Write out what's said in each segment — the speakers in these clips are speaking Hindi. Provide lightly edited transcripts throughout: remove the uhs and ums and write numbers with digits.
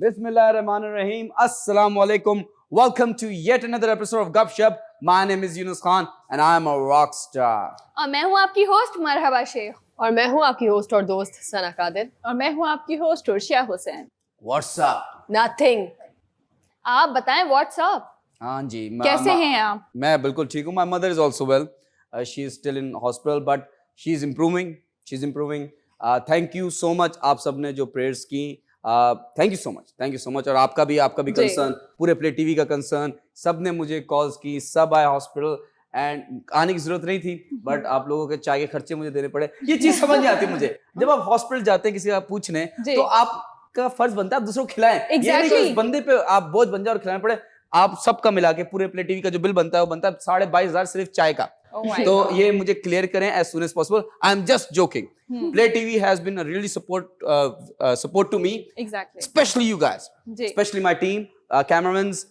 Bismillahirrahmanirrahim. Assalamualaikum. Welcome to yet another episode of Gupshup. My name is Yunus Khan and I am a rock star. और मैं हूँ आपकी होस्ट मरहबा शेख। और मैं हूँ आपकी होस्ट और दोस्त सना कादिर। और मैं हूँ आपकी host Urshia Hussain. What's up? Nothing. आप बताएं व्हाट्सअप। हाँ जी। कैसे हैं आप? मैं बिल्कुल ठीक हूँ. My mother is also well. She is still in hospital but she is improving. She's improving. Thank you so much. आप सबने जो prayers की. Thank you so much. Thank you so much. और आपका भी कंसर्न, पूरे प्ले टीवी का कंसर्न, सबने मुझे कॉल्स की, सब आए हॉस्पिटल एंड आने की जरूरत नहीं थी बट आप लोगों के चाय के खर्चे मुझे देने पड़े. ये चीज समझ नहीं आती मुझे. जब आप हॉस्पिटल जाते हैं किसी का पूछने तो आपका फर्ज बनता है आप दूसरों को खिलाएं. ये नहीं कि उस बंदे पे आप बोझ बन जाए और खिलाने पड़े. आप सबका मिला के पूरे प्ले टीवी का जो बिल बनता है वो बनता है 22,500 सिर्फ चाय का. तो ये मुझे क्लियर करें as soon as possible. I am just joking. Play TV has been a really support to me. Exactly. Especially you guys. Especially my team, cameramans,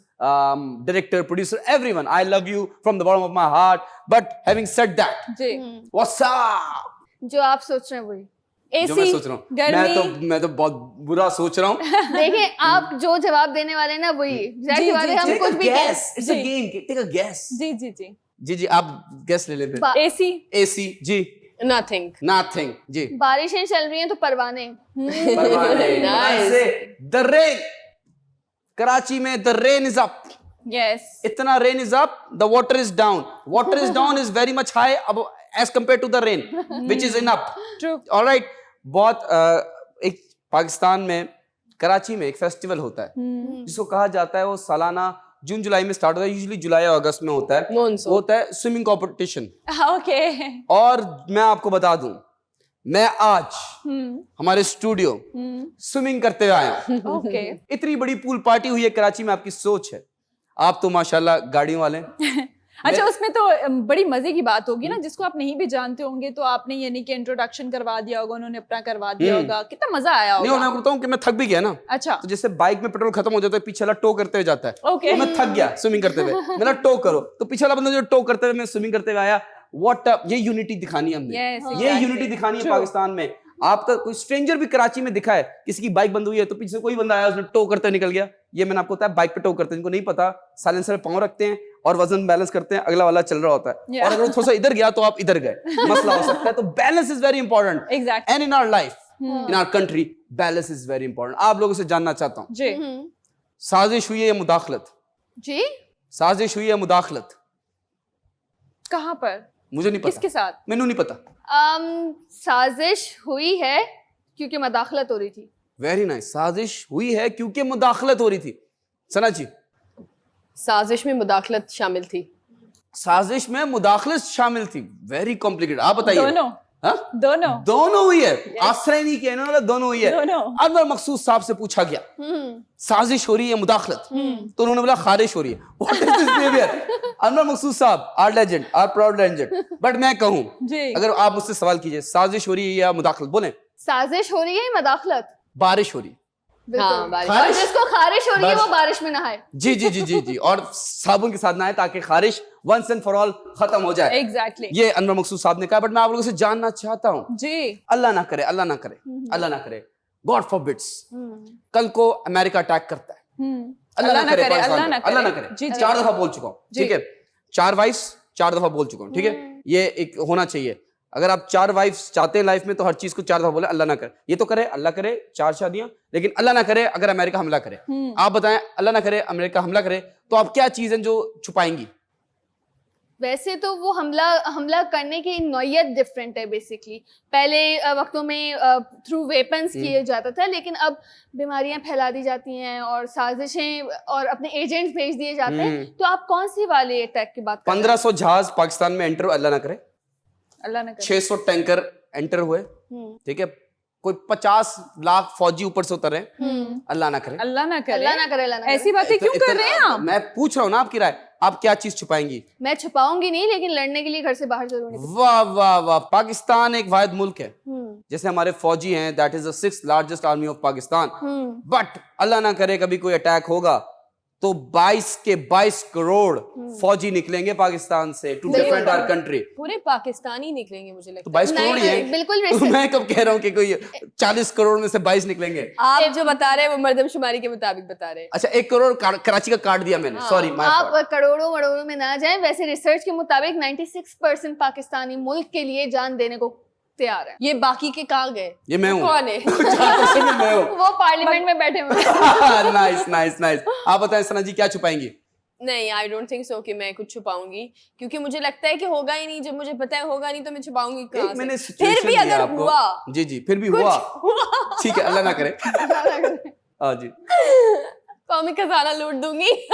director, producer, everyone. I love you from the bottom of my heart. But having said that, what's up? जो आप सोच रहे हैं वही. जो मैं सोच रहा हूँ. मैं तो बहुत बुरा सोच रहा हूँ. देखिए आप जो जवाब देने वाले हैं ना वही. जाहिर बात है हम कुछ भी guess. It's a game. Take a guess. जी आप गैस ले लेते हैं. एसी जी. Nothing जी. बारिशें चल रही हैं तो परवाने. The rain. कराची में the rain is up. Yes. इतना rain is up, the water is down. Water is down is very much high as compared to the rain, which is enough. True. All right. बहुत एक पाकिस्तान में कराची में एक फेस्टिवल होता है जिसको कहा जाता है वो सालाना जून जुलाई में स्टार्ट होता है. यूजुअली जुलाई और अगस्त में होता है. वो होता है स्विमिंग कंपटीशन. ओके. और मैं आपको बता दूं मैं आज हमारे स्टूडियो स्विमिंग करते हुए आया हूं. ओके. इतनी बड़ी पूल पार्टी हुई है कराची में. आपकी सोच है. आप तो माशाल्लाह गाड़ियों वाले. अच्छा उसमें तो बड़ी मजे की बात होगी ना. जिसको आप नहीं भी जानते होंगे तो आपने यानी कि इंट्रोडक्शन करवा दिया होगा, उन्होंने अपना करवा दिया होगा. कितना मजा आया होगा. नहीं मैं बताऊं कि मैं थक भी गया ना. अच्छा. तो जैसे बाइक में पेट्रोल खत्म हो जाता है पीछे वाला टो करते हुए जाता है. Okay. तो मैं थक गया स्विमिंग करते हुए. मैंने टो करो तो पीछे वाला बंदा जो टो करते हुए मैं स्विमिंग करते हुए आया. ये यूनिटी दिखानी है हमने. ये यूनिटी दिखानी है पाकिस्तान में. आपका कोई स्ट्रेंजर भी कराची में दिखा है, किसी की बाइक बंद हुई है तो पीछे कोई बंदा आया उसने टो करते निकल गया. ये मैंने आपको बताया बाइक पे टो करते हैं. जिनको नहीं पता साइलेंसर पे पांव रखते हैं और वजन बैलेंस करते हैं. अगला वाला चल रहा होता है और अगर वो थोड़ा सा इधर गया तो आप इधर गए. मसला हो सकता है. तो balance is very important. Exactly. And in our life in our country balance is very important. आप लोगों से जानना चाहता हूँ जी. साजिश हुई है या मुदाखलत? जी साजिश हुई है मुदाखलत? कहाँ पर? मुझे नहीं पता. किसके साथ? मैंने नहीं पता. साजिश हुई है क्योंकि मदाखलत हो रही थी. Very nice. साजिश हुई है क्योंकि मुदाखलत हो रही थी. सना जी. साजिश में मुदाखलत शामिल थी. साजिश में मुदाखलत शामिल थी. Very complicated. आप बताइए. दोनों हुई है. आश्रय नहीं किया इन्होंने. दोनों हुई है. अनवर मकसूद साहब से पूछा गया साजिश हो रही है मुदाखलत तो उन्होंने बोला खारिश हो रही है. What is this behaviour? Anwar Maqsood साहब are legend, are proud legend. But मैं कहूं अगर आप मुझसे सवाल कीजिए साजिश हो रही है या मुदाखलत, बोले. साजिश हो रही है मदाखलत. बारिश हो रही है. और जिसको खारिश हो रही है वो बारिश में नहाए. जी और साबुन के साथ नहाए ताकि खारिश वंस एंड फॉर ऑल खत्म हो जाए. Exactly. ये अनवर मकसूद साहब ने कहा. बट मैं आप लोगों से जानना चाहता हूँ जी. अल्लाह ना करे अल्लाह ना करे गॉड फॉरबिड्स कल को अमेरिका अटैक करता है. अल्लाह ना करे. 4 दफा बोल चुका हूँ. ठीक है. 4 वाइफ्स 4 दफा बोल चुका हूँ. ठीक है. ये एक होना चाहिए. अगर आप 4 वाइफ्स चाहते हैं लाइफ में तो हर चीज को 4 दफा बोले अल्लाह ना करे. ये तो करे अल्लाह करे 4 शादियां. लेकिन अल्लाह ना करे अगर अमेरिका हमला करे. आप बताएं अल्लाह ना करे अमेरिका हमला करे तो आप क्या चीज है जो छुपाएंगी? वैसे तो वो हमला करने की नौयत डिफरेंट है बेसिकली. पहले वक्तों में थ्रू वेपन्स किए जाता था लेकिन अब बीमारियां फैला दी जाती हैं और साजिशें और अपने एजेंट्स भेज दिए जाते हैं. तो आप कौन सी वाले अटैक की बात कर रहे हैं? 1500 जहाज पाकिस्तान में एंटर अल्लाह ना करे. 600 टैंकर एंटर हुए. ठीक है. कोई 50 लाख फौजी ऊपर से उतर रहे हैं. अल्लाह ना करे. ऐसी बातें क्यों कर रहे हैं आप? मैं पूछ रहा हूँ ना आपकी राय. आप क्या चीज छुपाएंगी? मैं छुपाऊंगी नहीं लेकिन लड़ने के लिए घर से बाहर जरूर निकलूंगी. वाह वाह वाह. पाकिस्तान एक वाहिद मुल्क है. जैसे हमारे फौजी हैं that is the 6th largest army of Pakistan. But अल्लाह ना करे कभी कोई अटैक होगा तो 22 के 22 करोड़ फौजी निकलेंगे पाकिस्तान से टू डिफेंड आवर कंट्री। पूरे पाकिस्तानी निकलेंगे मुझे लगता तो 22 करोड़ ही नहीं, है। बिल्कुल तो वैसे। मैं कब कह रहा हूँ कि कोई 40 करोड़ में से 22 निकलेंगे। है। आप जो बता रहे हैं वो मर्दमशुमारी के मुताबिक बता रहे हैं। अच्छा 1 करोड़ कराची का काट दिया मैंने, सॉरी माय आप फॉल्ट। करोड़ों वड़ोड़ों में ना जाएं। वैसे रिसर्च के मुताबिक 96% पाकिस्तानी मुल्क के लिए जान देने को तैयार है। ये बाकी के कहाँ गए? ये मैं हूँ। कौन है? 4% में मैं हूँ। वो पार्लियामेंट में बैठे हुए हैं। Nice nice nice. आप बताएं सना जी क्या छुपाएंगी? नहीं, आई डोंट थिंक सो कि मैं कुछ छुपाऊंगी, क्योंकि मुझे लगता है कि होगा ही नहीं। जब मुझे पता है होगा नहीं तो मैं छुपाऊंगी एक कहाँ मैंने से? situation फिर भी दिया अगर आपको। हुआ जी जी फिर भी कुछ हुआ हुआ ठीक है, अल्लाह ना करे। हाँ जी तो मैं खजाना लूट दूंगी।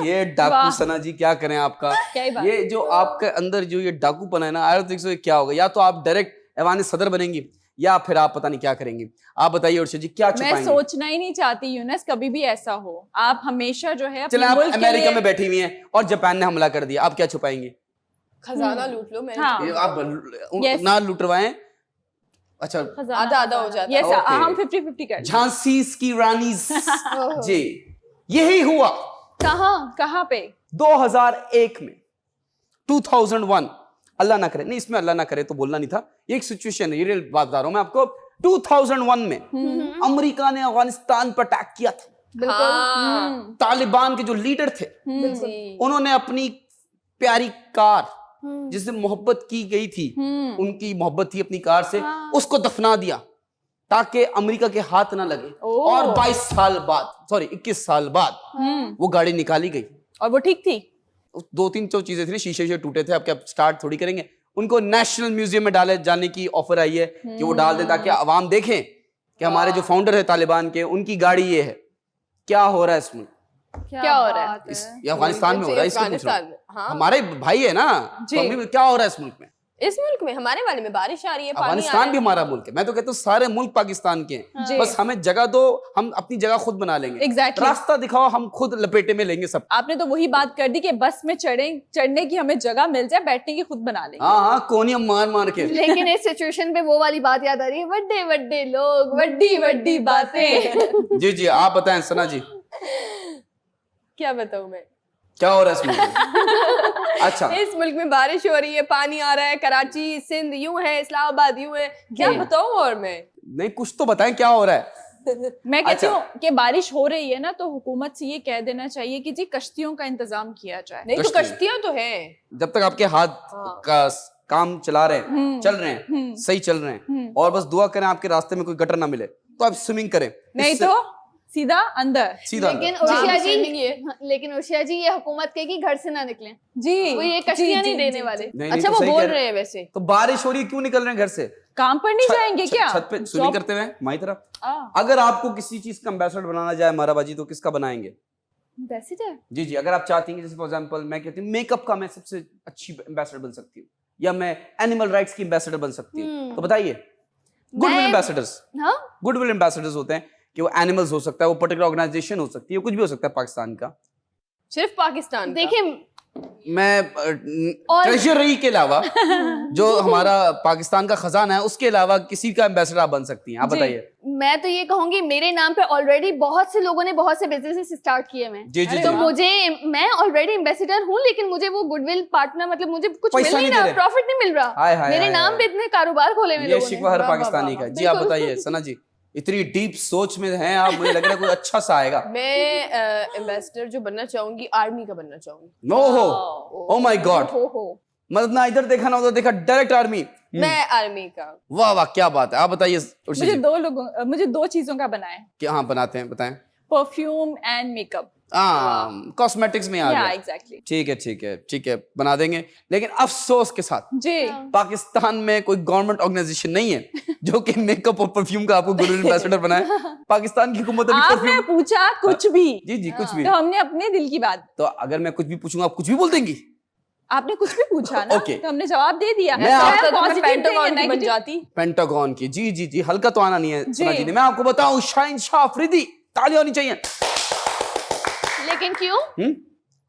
ये डाकू सना जी क्या करें आपका। क्या ही बात। ये जो आपके अंदर जो ये डाकूपन है ना, आई डोंट थिंक सो ये क्या होगा। या तो आप डायरेक्ट ऐवान सदर बनेंगी या फिर आप पता नहीं क्या करेंगी। आप बताइए अर्शद जी क्या मैं छुपाएंगे? सोचना ही नहीं चाहती यूनस कभी भी ऐसा हो। आप हमेशा जो है चले अपने आप मुल्क के अमेरिका लिए में बैठी हुई हैं और जापान ने हमला कर दिया, आप क्या छुपाएंगे? खजाना लूट लो। मैंने हाँ। ये आप Yes. ना लुटवाएं। अच्छा खजाना- आधा आधा हो जाता है। Yes, Okay. हम 50-50 कर झांसी की रानी जी यही हुआ कहाँ पे 2001 में 2001 अल्लाह ना करे, नहीं इसमें अल्लाह ना करे तो बोलना नहीं था, ये एक सिचुएशन है, ये रियल बात बता रहा हूं मैं आपको। 2001 में अमेरिका ने अफगानिस्तान पर अटैक किया था। हाँ, तालिबान के जो लीडर थे जी। उन्होंने अपनी प्यारी कार जिससे मोहब्बत की गई थी, उनकी मोहब्बत थी अपनी कार से, उसको दफना दिया ताकि अमेरिका के हाथ ना लगे। और 22 साल बाद, सॉरी 21 साल बाद वो गाड़ी निकाली गई। और वो ठीक थी। 2-3 जो चीजें थी, शीशे टूटे थे, अब क्या स्टार्ट थोड़ी करेंगे। उनको नेशनल म्यूजियम में डाले जाने की ऑफर आई है कि वो डाल दें ताकि अवाम देखें कि हमारे जो फाउंडर है तालिबान के, उनकी गाड़ी ये है। क्या हो रहा है इसमें? क्या हो रहा है? ये अफगानिस्तान में हो रहा है, इसको पूछ रहा हूं। अफगानिस्तान में, हाँ। हमारे भाई है ना, जी। तो अभी क्या हो रहा है इस मुल्क में? इस मुल्क में, हमारे वाले में बारिश आ रही है, पानी आ अफगानिस्तान रहा भी है। हमारा मुल्क है। मैं तो कहता हूँ सारे मुल्क पाकिस्तान के हैं, जी। बस हमें जगह दो, हम अपनी जगह खुद बना लेंगे। Exactly. रास्ता दिखाओ, हम खुद लपेटे में लेंगे सब। आपने तो वही बात कर दी कि बस में चढ़ने की हमें जगह मिल जाए, बैठने की खुद बना लेंगे। हाँ हाँ कोनियम मार मार के। लेकिन इस सिचुएशन पे वो वाली बात याद आ रही है, बड़े बड़े लोग, बड़ी बड़ी बातें। जी जी आप बताएं सना जी क्या बताऊं मैं? क्या हो रहा है इस मुल्क में? अच्छा इस मुल्क में बारिश हो रही है, पानी आ रहा है, कराची सिंध यूं है, इस्लामाबाद यूं है, क्या जी। बताऊं? और मैं नहीं कुछ तो बताएं क्या हो रहा है? मैं कहती अच्छा। हूँ कि बारिश हो रही है ना, तो हुकूमत से ये कह देना चाहिए कि जी कश्तियों का इंतजाम किया जाए। नहीं तो कश्ती। कश्तियां तो हैं। जब तक आपके हाथ हाँ। का काम चला रहे हैं, चल रहे हैं, सही चल रहे हैं, और बस दुआ करें आपके रास्ते में कोई गटर ना मिले, तो आप स्विमिंग करें। नहीं इससे- तो सीधा अंदर। सीधा लेकिन अंदर। उर्शिया जी, swimming ये। लेकिन उर्शिया जी ये हुकूमत कहेगी घर से ना निकलें, जी वो ये जी, कश्तियां जी, नहीं देने जी, वाले। नहीं, अच्छा, तो वो सही बोल कह रहे हैं वैसे। तो बारिश हो रही है क्यों निकल रहे हैं घर से? काम पर नहीं जाएंगे क्या? छत पे स्विमिंग करते हुए हमारी तरह। आ, अगर आपको किसी चीज का एम्बेसडर बनाना जाए माराबाजी, तो किसका बनाएंगे? एम्बेसडर? जी जी अगर आप चाहती हैं, जैसे फॉर एग्जांपल मैं कहती हूँ मेकअप का मैं सबसे अच्छी एम्बेसडर बन सकती हूँ, या मैं एनिमल राइट्स की एम्बेसडर बन सकती हूँ, तो बताइए। गुडविल मैं- एम्बेसडर्स, हाँ गुडविल एम्बेसडर्स होते हैं कि वो एनिमल्स हो सकता है, वो पर्टिकुलर ऑर्गेनाइजेशन हो सकती है, कुछ भी हो सकता है पाकिस्तान का। सिर्फ पाकिस्तान का? देखिए, मैं और- ट्रेजरी के अलावा जो हमारा पाकिस्तान का खजाना है उसके अलावा किसी का एम्बेसडर आप बन सकती हैं। आप जी। बताइए। मैं तो ये कहूंगी मेरे नाम पे ऑलरेडी बहुत से लोगों ने बहुत से बिजनेस स्टार्ट किए हैं। जी जी तो जी मुझे, मैं ऑलरेडी एम्बेसडर हूँ, लेकिन मुझे वो गुडविल पार्टनर, मतलब मुझे कुछ मिल पैसा नहीं नहीं दे रहा, रहे। प्रॉफिट नहीं मिल रहा। हाय हाय मेरे हाय नाम हाय। पे इतने कारोबार खोले हुए ये लोगों ने। शिकवा हर वाह, वाह, पाकिस्तानी वाह, का। वाह। जी आप बिल्कुल। बताइए सना जी, इतनी डीप सोच में हैं आप, मुझे लग रहा है कोई अच्छा सा आएगा। मैं एम्बेसडर जो बनना चाहूंगी, आर्मी का बनना चाहूंगी। नो हो, ओ माय गॉड, हो मतलब ना इधर देखा ना उधर देखा, डायरेक्ट आर्मी। मैं आर्मी का। वाह वाह क्या बात है। आप बताइए उर्शी जी। मुझे दो चीजों का बनाए, क्या हाँ बनाते हैं, बताएं। Perfume and makeup. कॉस्मेटिक्स में आ या गया। एग्जैक्टली। ठीक है ठीक है ठीक है, बना देंगे, लेकिन अफसोस के साथ जी पाकिस्तान में कोई गवर्नमेंट ऑर्गेनाइजेशन नहीं है जो कि मेकअप और परफ्यूम का आपको गुडविल एम्बेसडर बनाए। पाकिस्तान की हुकूमत अभी आपने परफ्यूम। पूछा कुछ भी, जी जी कुछ भी। तो हमने अपने दिल की बात। तो अगर मैं कुछ भी पूछूंगा आप कुछ भी बोल देंगी? आपने कुछ भी पूछा ना, Okay. तो हमने जवाब दे दिया। मैं चाहे आपका तो मैं positive पेंटागन thing है, की बन negative- जाती। पेंटागन की। जी जी जी हल्का तो आना नहीं है जी। सना जी ने। मैं आपको बताऊं, शाहीन शाह अफरीदी, ताली होनी चाहिए। लेकिन क्यों?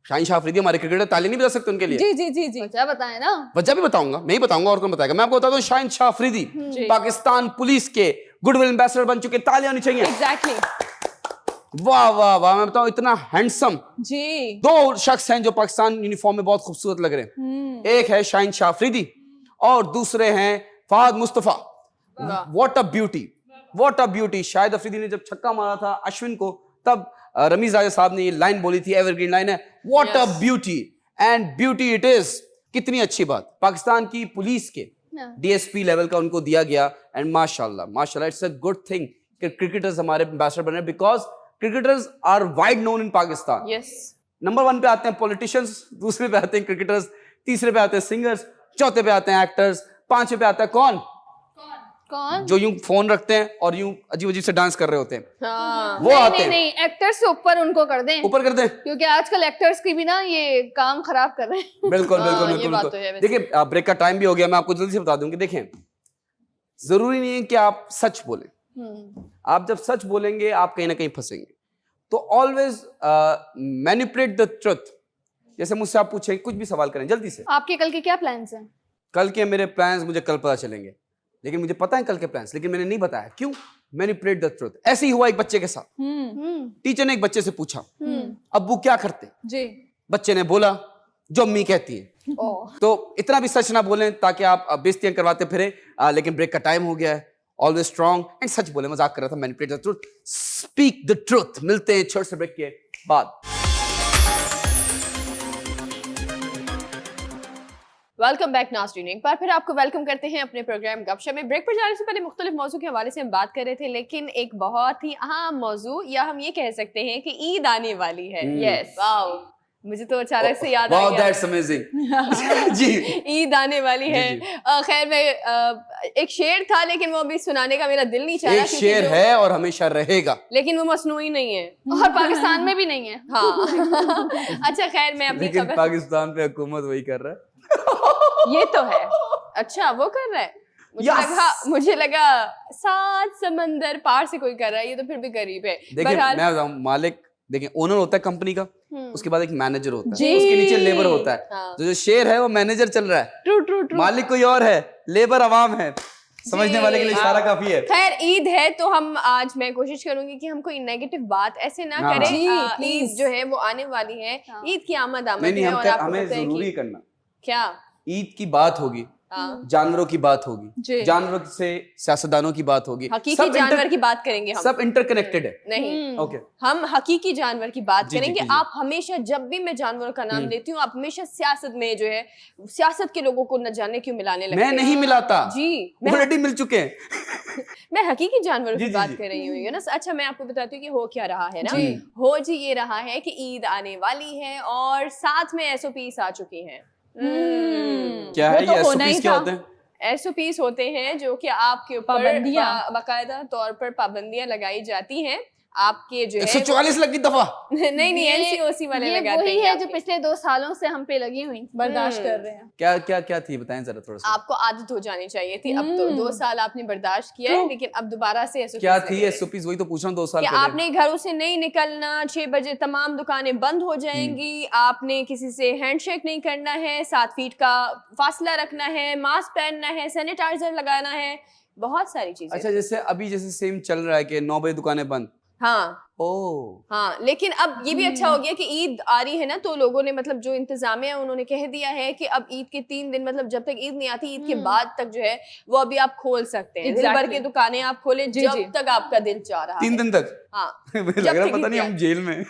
शाहीन शाह अफरीदी हमारे क्रिकेटर, ताली नहीं बजा सकते उनके लिए? जी जी जी जी। वजह बताएं ना। वजह भी बताऊंगा, मैं ही बताऊंगा और कौन बताएगा। मैं आपको बताता हूँ, शाहीन शाह अफरीदी जी। पाकिस्तान पुलिस के गुडविल एम्बेसडर बन चुके, ताली होनी चाहिए। एग्जैक्टली। वाह वाह वाह, मैं बताऊं इतना हैंडसम जी। दो शख्स हैं जो पाकिस्तान यूनिफॉर्म में बहुत खूबसूरत लग रहे हैं। एक है शाहीन शाह अफरीदी और दूसरे हैं Fahad Mustafa. What a beauty, what a beauty. Shahid Afridi ने जब छक्का मारा था अश्विन को, तब रमीज राजा साहब ने ये लाइन बोली थी, एवरग्रीन लाइन है, what a beauty and beauty it is. कितनी अच्छी बात, पाकिस्तान की पुलिस के डीएसपी लेवल का उनको दिया गया एंड माशाल्लाह माशाल्लाह इट्स अ गुड थिंग कि क्रिकेटर्स हमारे एम्बेसडर बने, because cricketers are wide known in Pakistan. Yes, number 1 पे आते हैं पॉलिटिशियंस, दूसरे पे आते हैं क्रिकेटर्स, तीसरे पे आते हैं सिंगर्स, चौथे पे आते हैं एक्टर्स, पांचवे पे आता है कौन कौन? जो यूं फोन रखते हैं और यूं अजीब अजीब से डांस कर रहे होते हैं, हाँ, वो आते नहीं हैं। नहीं, एक्टर्स से ऊपर उनको कर दें, ऊपर कर दें। क्योंकि आजकल एक्टर्स की भी ना ये काम खराब कर रहे हैं। बिल्कुल हाँ, बिल्कुल ये बिल्कुल बात बिल्कुल। तो है वैसे। देखिए ब्रेक का टाइम भी हो गया, मैं आपको जल्दी से बता दूं कि देखें, जरूरी नहीं है कि आप सच बोलें। आप जब सच बोलेंगे आप कहीं ना कहीं फंसेंगे। तो ऑलवेज मैनिपुलेट द ट्रुथ। जैसे मुझसे आप पूछें, कुछ भी सवाल करें जल्दी से। आपके कल के क्या प्लान्स हैं? कल के मेरे प्लान्स मुझे कल पता चलेंगे, लेकिन मुझे पता है कल के प्लान्स, लेकिन मैंने नहीं बताया। क्यों? Manipulate the truth. ऐसे ही हुआ एक बच्चे के साथ। टीचर ने एक बच्चे से पूछा, अब्बू क्या करते? जी। बच्चे ने बोला जो अम्मी कहती है। तो इतना भी सच ना बोलें ताकि आप बेइज्जतियां करवाते फिरे। लेकिन ब्रेक का टाइम हो गया है। ऑलवेज स्ट्रांग एंड सच बोले, मजाक कर रहा था। Manipulate the truth, speak the truth. मिलते हैं छोटे से ब्रेक के बाद। वेलकम बैक नाज़रीन, एक बार फिर आपको वेलकम करते हैं अपने प्रोग्राम गपशप में। ब्रेक पर जाने से पहले मुख्तलिफ मौजू के हवाले से हम बात कर रहे थे, लेकिन एक बहुत ही अहम मौजू, या हम ये कह सकते हैं कि ईद आने वाली है। यस, वाओ, मुझे तो अचानक से याद आ वाओ, गया, दैट्स अमेजिंग। जी, ईद आने वाली है। खैर, मैं एक शेर था लेकिन वो अभी सुनाने का मेरा दिल नहीं चाह रहा। एक शेर है और हमेशा रहेगा, लेकिन वो मसनूई नहीं है और पाकिस्तान में भी नहीं है। हाँ। अच्छा खैर, मैं अपनी लेकिन खबर, पाकिस्तान पे हुकूमत वही कर रहा है। ये तो है। अच्छा, वो कर रहा है। मुझे लगा 7 समंदर पार से कोई कर रहा है, ये तो फिर भी गरीब है। देखिए बहरहाल, मैं बताऊं, मालिक देखिए ओनर होता है कंपनी का, उसके बाद एक मैनेजर होता है, जी। उसके नीचे लेबर होता है। हाँ। जो शेर है वो मैनेजर चल रहा है, ट्रू ट्रू ट्रू। मालिक कोई और है, लेबर अवाम है। समझने वाले के लिए इशारा काफी है। खैर, ईद है तो हम आज, मैं कोशिश करूंगी कि हम कोई नेगेटिव बात ऐसे ना हाँ। करें। जी, ईद please। जो है वो आने वाली है। हाँ। ईद की आमद नहीं नहीं, है, हम और आपको हमें पता है जरूरी कि करना। क्या, ईद की बात होगी, हाँ, जानवरों की बात होगी, जी। जानवरों से सियासतदानों की बात होगी, हकीकी जानवर की बात करेंगे हम। सब इंटरकनेक्टेड है। नहीं, ओके, हम हकीकी जानवर की बात जी, जी, करेंगे। जी, जी। आप हमेशा, जब भी मैं जानवरों का नाम लेती हूँ, आप हमेशा सियासत में जो है, सियासत के लोगों को न जाने क्यों मिलाने लगते मैं हैं। नहीं मिलाता जी, मैं ऑलरेडी मिल चुके हैं। मैं हकीकी जानवरों जी, की जी, बात जी। कर रही हूँ, ना। अच्छा, मैं आपको बताती हूँ कि हो क्या रहा है ना। जी। हो जी ये रहा है कि ईद आने वाली है और साथ में एसओपीस आ चुकी हैं। क्या वो है तो ये होना ही SOPs क्या था। होते हैं? एसओपीस होते हैं जो कि आपके ऊपर पाबंदियां। बाकायदा तौर पर पाबंदियां लगाई जाती हैं आपके जो है 144 लगी दफा। नहीं, एनसीओसी वाले ये लगाते वही हैं है जो आपके। पिछले 2 सालों से हम पे लगी हुई थी। बर्दाश्त कर रहे हैं। क्या क्या क्या थी, बताएं जरा थोड़ा सा। आपको आदत हो जानी चाहिए थी। अब तो 2 साल आपने बर्दाश्त किया है, लेकिन अब दोबारा से SOPs क्या थी लगे हैं। SOPs? वही तो पूछ रहा हूँ, 2 साल कि पहले। आपने घरों से नहीं निकलना, 6 बजे तमाम दुकानें बंद हो जाएंगी, आपने किसी से हैंडशेक नहीं करना है, 7 फीट का फासला रखना है, मास्क पहनना है, सैनिटाइजर लगाना है, बहुत सारी चीजें। अच्छा, जैसे अभी जैसे सेम चल रहा है कि 9 बजे दुकानें बंद। हाँ हाँ, लेकिन अब ये भी अच्छा हो गया कि ईद आ रही है ना, तो लोगों ने, मतलब जो इंतजामिया है उन्होंने कह दिया है कि अब ईद के 3 दिन, मतलब जब तक ईद नहीं आती, ईद के बाद तक जो है वो अभी आप खोल सकते हैं। दिल भर के दुकानें आप खोलें जी, जब जी। तक आपका दिल चाह रहा 3 है। दिन तक। हाँ, मुझे जब लग रहा तक पता ईद नहीं नहीं हम जेल में।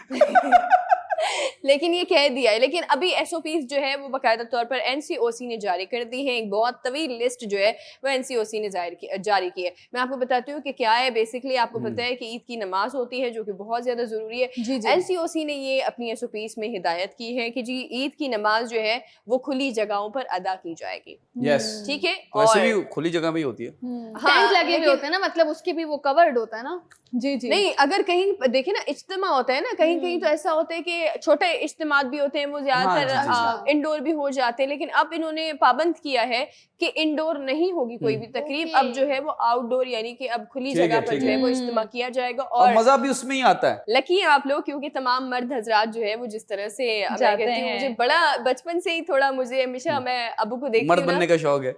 लेकिन ये कह दिया है। लेकिन अभी SOPs जो है वो बाकायदा तौर पर NCOC ने जारी कर दी है। एक बहुत तवील लिस्ट जो है वो NCOC ने जारी की है। मैं आपको बताती हूँ कि क्या है। बेसिकली आपको पता है कि ईद की नमाज होती है जो कि बहुत ज्यादा जरूरी है। जी, जी। NCOC ने ये अपनी SOPs में हिदायत की है कि जी ईद की नमाज जो है वो खुली जगहों पर अदा की जाएगी। यस, ठीक है, तो ऐसे भी खुली जगह में ही होती है। टेंट लगे हुए होते हैं ना, मतलब उसके भी वो कवर्ड होता है ना। जी जी। नहीं, अगर कहीं देखे ना इज्तिमा होता है ना, कहीं कहीं तो ऐसा होता है कि छोटे इज्तिमात भी होते हैं, वो ज्यादातर हाँ, जी, जी, इंडोर भी हो जाते हैं। लेकिन अब इन्होंने पाबंद किया है कि इंडोर नहीं होगी कोई भी तकरीब। Okay. अब जो है वो आउटडोर, यानी कि अब खुली ठीक है, जगह पर ठीक जो है है। वो इज्तिमा किया जाएगा। और और मजा भी उसमें ही आता है। लकी हैं आप लोग, क्योंकि तमाम मर्द हजरात जो है वो जिस तरह से, मैं जाते कहती हूँ, हैं। मुझे बड़ा बचपन से ही थोड़ा, मुझे हमेशा मैं अबू को देखती मर्द हूँ ना, बनने का शौक है।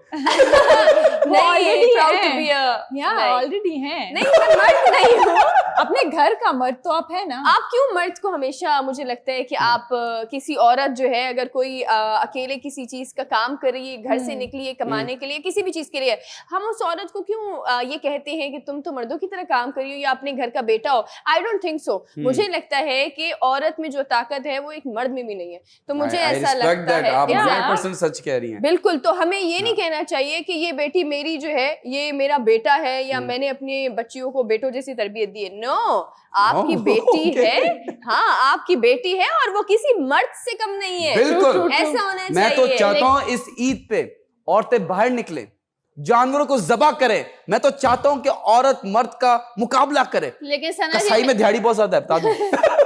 नहीं, already proud है। to be a- या नहीं। ऑलरेडी है। नहीं, मैं मर्द नहीं हूँ। अपने घर का मर्द तो आप है ना। आप क्यों मर्द को हमेशा, मुझे लगता है कि आप किसी औरत जो है अगर कोई अकेले किसी चीज का काम कर रही है, घर से निकली है कमाने के लिए, किसी भी चीज के लिए, हम उस औरत को क्यों ये कहते हैं कि तुम तो मर्दों की तरह काम कर रही हो या अपने घर का बेटा हो। I don't think so. मुझे लगता है कि औरत में जो ताकत है वो एक मर्द में भी नहीं है। तो मुझे ऐसा लगता है आप Yeah. 100% सच कह रही हैं। बिल्कुल। तो हमें ये नहीं कहना चाहिए कि ये बेटी मेरी जो है, ये मेरा बेटा है, या मैंने अपने बच्चियों को बेटों जैसी तरबियत दी है। नो, आपकी बेटी okay. है। हाँ, आपकी बेटी है और वो किसी मर्द से कम नहीं है। बिल्कुल ऐसा होना चाहिए। मैं तो चाहता हूँ इस ईद पे औरतें बाहर निकले, जानवरों को ज़बह करे। मैं तो चाहता हूँ कि औरत मर्द का मुकाबला करे। लेकिन सना कसाई जी में दिहाड़ी बहुत ज्यादा है, बता दूं।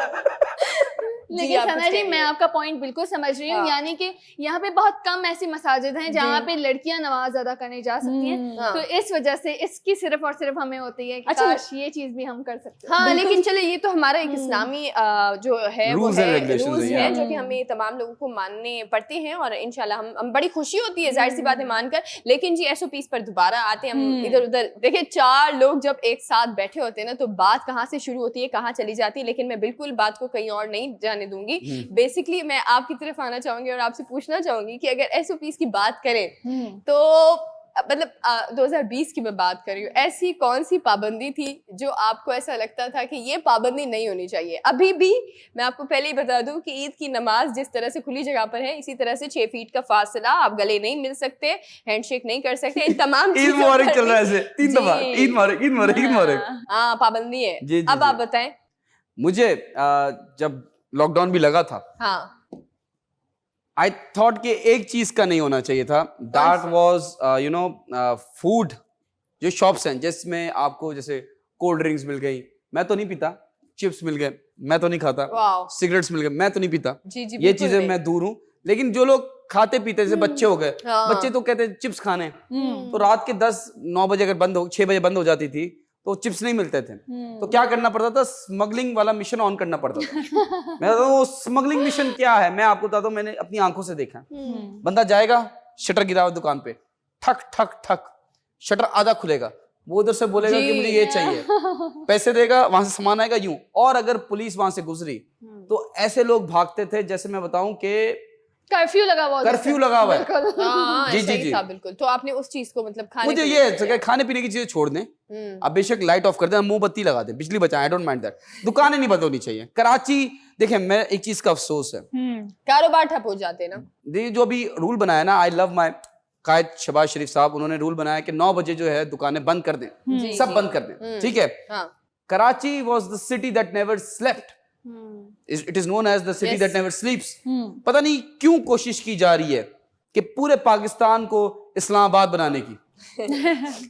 लेकिन आप सना कुछ जी कह मैं रही हैं। आपका पॉइंट बिल्कुल समझ रही हूँ। हाँ। यानी कि यहाँ पे बहुत कम ऐसी मसाजिद हैं जहाँ जी। पे लड़कियां नमाज अदा करने जा सकती हैं। हाँ। तो इस वजह से इसकी सिर्फ और सिर्फ हमें होती है कि अच्छा, काश ये चीज भी हम कर सकते हैं। हाँ, लेकिन चले ये तो हमारा एक इस्लामी जो है वो Rules and है, regulations रूल्स हैं, है हाँ। जो कि हमें तमाम लोगों को मानने पड़ते हैं और इंशाल्लाह हम बड़ी खुशी होती है जाहिर सी बात है मानकर। लेकिन जी एसओपीस पर दोबारा आते हैं हम इधर उधर। देखिए 4 लोग जब एक साथ बैठे होते हैं ना तो बात कहाँ से शुरू होती है कहाँ चली जाती है, लेकिन मैं बिल्कुल बात को कहीं और नहीं जाने दूंगी। बेसिकली मैं आपकी तरफ आना चाहूंगी और आपसे पूछना चाहूंगी कि अगर एसओपीस की बात करें तो मतलब 2020 की मैं बात कर रही हूँ, ऐसी कौन सी पाबंदी थी जो आपको ऐसा लगता था कि ये पाबंदी नहीं होनी चाहिए? अभी भी मैं आपको पहले ही बता दूं कि ईद की नमाज जिस तरह से खुली जगह पर है, इसी तरह से 6 फीट का फासला, आप गले नहीं मिल सकते, हैंडशेक नहीं कर सकते, इन तमाम ईद मुबारक चल रहा है ऐसे 3 दफा, जी। ईद मुबारक, ईद मुबारक, ईद मुबारक। हाँ, पाबंदी है। जी, जी, अब आप जी। बताएं। मुझे जब लॉकडाउन भी लगा था, हाँ, आई थॉट कि एक चीज का नहीं होना चाहिए था, that was you know food. जो शॉप्स हैं जिसमें आपको जैसे कोल्ड ड्रिंक्स मिल गई, मैं तो नहीं पीता, चिप्स मिल गए, मैं तो नहीं खाता, वाओ, सिगरेट्स मिल गए, मैं तो नहीं पीता, जी जी, ये बिल्कुल चीजें नहीं। मैं दूर हूँ। लेकिन जो लोग खाते पीते जैसे बच्चे हो गए, हाँ। बच्चे तो कहते हैं चिप्स खाने हैं, तो रात के 10-9 बजे अगर 6 बजे बंद हो जाती थी तो चिप्स नहीं मिलते थे, तो क्या करना पड़ता था, स्मगलिंग वाला मिशन ऑन करना पड़ता था। मैं तो वो स्मगलिंग मिशन क्या है मैं आपको बताता हूँ, मैंने अपनी आंखों से देखा। बंदा जाएगा, शटर गिरा हुआ दुकान पे, ठक ठक ठक, शटर आधा खुलेगा, वो उधर से बोलेगा कि मुझे ये चाहिए, पैसे देगा, वहां से सामान आएगा, यूं। और अगर पुलिस वहां से गुजरी तो ऐसे लोग भागते थे जैसे मैं बताऊं कि कर्फ्यू लगा हुआ होता कर्फ्यू था। लगा हुआ है। बिल्कुल। हाँ, जी, जी, सही जी। था बिल्कुल। तो आपने उस चीज को मतलब खाने मुझे पीने ये को है कि खाने पीने की चीजें छोड़ दें, अब बेशक लाइट ऑफ कर दें, मोमबत्ती लगा दें, बिजली बचाएं, आई डोंट माइंड दैट। दुकानें नहीं बंद होनी चाहिए। कराची देखिए, मैं एक चीज का अफसोस है, कारोबार ठप हो जाते हैं ना। ये जो अभी रूल बनाया ना, आई लव माई कायद शहबाज शरीफ साहब, उन्होंने रूल बनाया कि 9 बजे जो है दुकानें बंद कर दें, जी, सब जी। बंद कर दें, ठीक है। हाँ, Karachi was the city that never slept, it is known as the city Yes. That never sleeps. पता नहीं क्यों कोशिश की जा रही है कि पूरे पाकिस्तान को इस्लामाबाद बनाने की।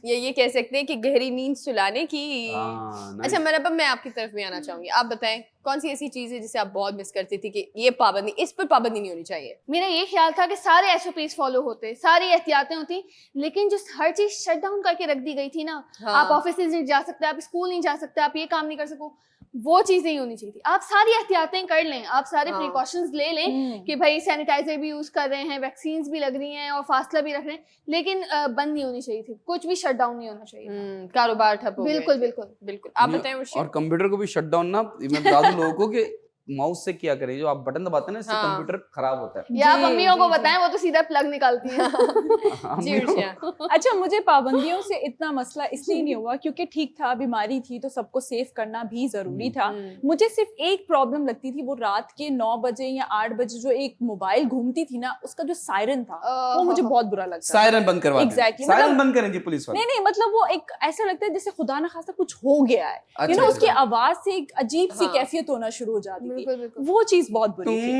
ये कह सकते हैं कि गहरी नींद सुलाने की। हाँ, nice. अच्छा मरहबा, मैं आपकी तरफ भी आना चाहूंगी। आप बताएं कौन सी ऐसी चीज है जिसे आप बहुत मिस करती थी कि ये पाबंदी, इस पर पाबंदी नहीं होनी चाहिए? मेरा ये ख्याल था कि सारे एसओपीज फॉलो होते, सारी एहतियातें होती, लेकिन जो हर चीज शट डाउन करके रख दी गई थी ना, हाँ। आप ऑफिस नहीं जा सकते, आप स्कूल नहीं जा सकते, आप ये काम नहीं कर सको, वो चीज नहीं होनी चाहिए थी। आप सारी एहतियातें कर लें, आप सारे हाँ। प्रिकॉशंस ले लें कि भाई सैनिटाइजर भी यूज कर रहे हैं, वैक्सीन्स भी लग रही हैं और फासला भी रख रहे हैं, लेकिन बंद नहीं होनी चाहिए थी, कुछ भी शट डाउन नहीं होना चाहिए। कारोबार ठप हो गए बिल्कुल थे। बिल्कुल बिल्कुल। आप ये- बताएं और मुर्शिद। कंप्यूटर को भी शट डाउन ना, मैं बता दूं लोगों को कि माउस से क्या करें, जो आप बटन दबाते हैं ना, इससे हाँ। कंप्यूटर खराब होता है। या आप जी, मम्मियों को जी, जी। बताएं, वो तो सीधा प्लग निकालती हैं। जी उर्शिया। अच्छा, मुझे पाबंदियों से इतना मसला इसलिए नहीं हुआ क्योंकि ठीक था, बीमारी थी तो सबको सेफ करना भी जरूरी था। मुझे सिर्फ एक प्रॉब्लम लगती थी, वो रात के 9 बजे या 8 बजे जो एक मोबाइल घूमती थी ना, उसका जो सायरन था वो मुझे बहुत बुरा लगता था। सायरन बंद करवा Exactly, सायरन मतलब- बंद करें जी पुलिस वाले। नहीं मतलब वो एक ऐसा लगता है जैसे खुदा ना खास्ता कुछ हो गया है, अच्छा, उसकी अच्छा। आवाज से एक अजीब सी हाँ। कैफियत होना शुरू हो जाती थी। बिल्कुल बिल्कुल। वो चीज बहुत बुरी थी।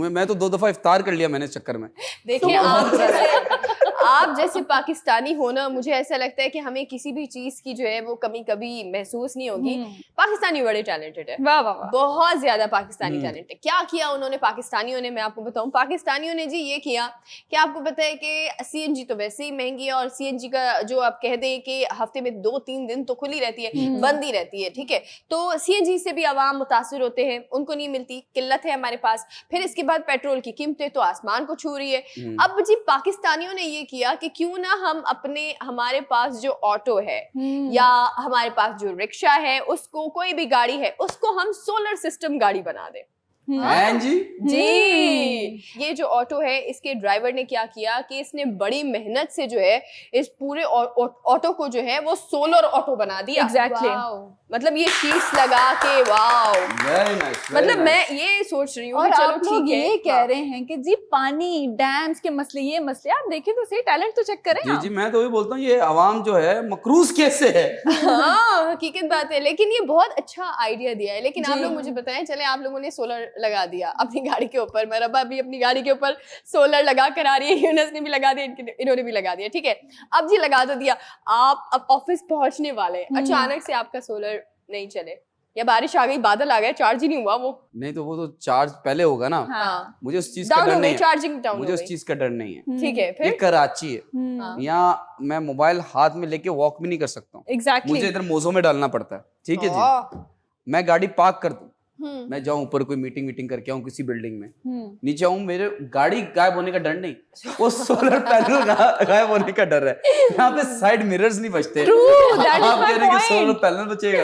मैं तो 2 दफा इफ्तार कर लिया मैंने इस चक्कर में। देखिए आप जैसे पाकिस्तानी होना, मुझे ऐसा लगता है कि हमें किसी भी चीज की जो है वो कमी कभी महसूस नहीं होगी। पाकिस्तानी बड़े टैलेंटेड है, वाह वाह वाह। बहुत ज्यादा पाकिस्तानी टैलेंट है। क्या किया उन्होंने पाकिस्तानियों ने, मैं आपको बताऊं, पाकिस्तानियों ने जी ये किया कि आपको पता है कि सीएनजी तो वैसे ही महंगी है, और सीएनजी का जो आप कह दें कि हफ्ते में 2-3 दिन तो खुली रहती है, बंद ही रहती है, ठीक है। तो सीएनजी से भी आवाम मुतासिर होते हैं, उनको नहीं मिलती, किल्लत है हमारे पास। फिर इसके बाद पेट्रोल की कीमतें तो आसमान को छू रही है। अब जी पाकिस्तानियों ने ये किया किया कि क्यों ना हम हमारे पास जो ऑटो है या हमारे पास जो रिक्शा है, उसको, कोई भी गाड़ी है, उसको हम सोलर सिस्टम गाड़ी बना दें। हैं जी? जी, ये जो ऑटो है, इसके ड्राइवर ने क्या किया कि इसने बड़ी मेहनत से जो है इस पूरे ऑटो को जो है वो सोलर ऑटो बना दिया। एग्जैक्टली। मतलब ये शीट्स लगा के, वाओ, वेरी नाइस। मतलब मैं ये सोच रही हूँ और कि चलो आप लोग ठीक है, ये कह रहे हैं कि जी पानी, डैम्स के मसले, ये मसले, आप देखें तो सही, टैलेंट तो चेक करें जी आप। जी, मैं तो वही बोलता हूँ, ये आवाम जो है मकरूज कैसे है। हाँ, हकीकत बात है, लेकिन ये बहुत अच्छा आइडिया दिया है। लेकिन आप जी। लोग मुझे बताएं, चले आप लोगों ने सोलर लगा दिया अपनी गाड़ी के ऊपर, मरबा भी अपनी गाड़ी के ऊपर सोलर लगा कर आ रही है, यूनस ने भी लगा दिया, इन्होंने भी लगा दिया, ठीक है। अब जी लगा तो दिया, आप अब ऑफिस पहुंचने वाले, अचानक से आपका सोलर नहीं चले, या बारिश आ गई, बादल आ गए, चार्ज ही नहीं हुआ वो, नहीं तो वो तो चार्ज पहले होगा ना। हाँ, मुझे उस चीज का डाउन डर हो नहीं गई, है। चार्जिंग डाउन मुझे हो उस गई, चीज का डर नहीं है। ठीक है। ये फिर कराची है, हाँ। यहाँ मैं मोबाइल हाथ में लेके वॉक भी नहीं कर सकता हूँ। एग्जैक्टली। मुझे इधर मोजों में डालना पड़ता है, ठीक है जी। मैं गाड़ी पार्क कर दूं, मैं जाऊं ऊपर कोई मीटिंग करके आऊं किसी बिल्डिंग में, नीचे आऊं, मेरे गाड़ी गायब होने का डर नहीं, वो सोलर पैनल गायब होने का डर है। यहाँ पे साइड मिरर्स नहीं बचते। that is आप my कह रहे हैं कि point. सोलर पैनल बचेगा।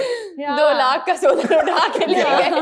2 लाख का सोलर उठा के ले गए,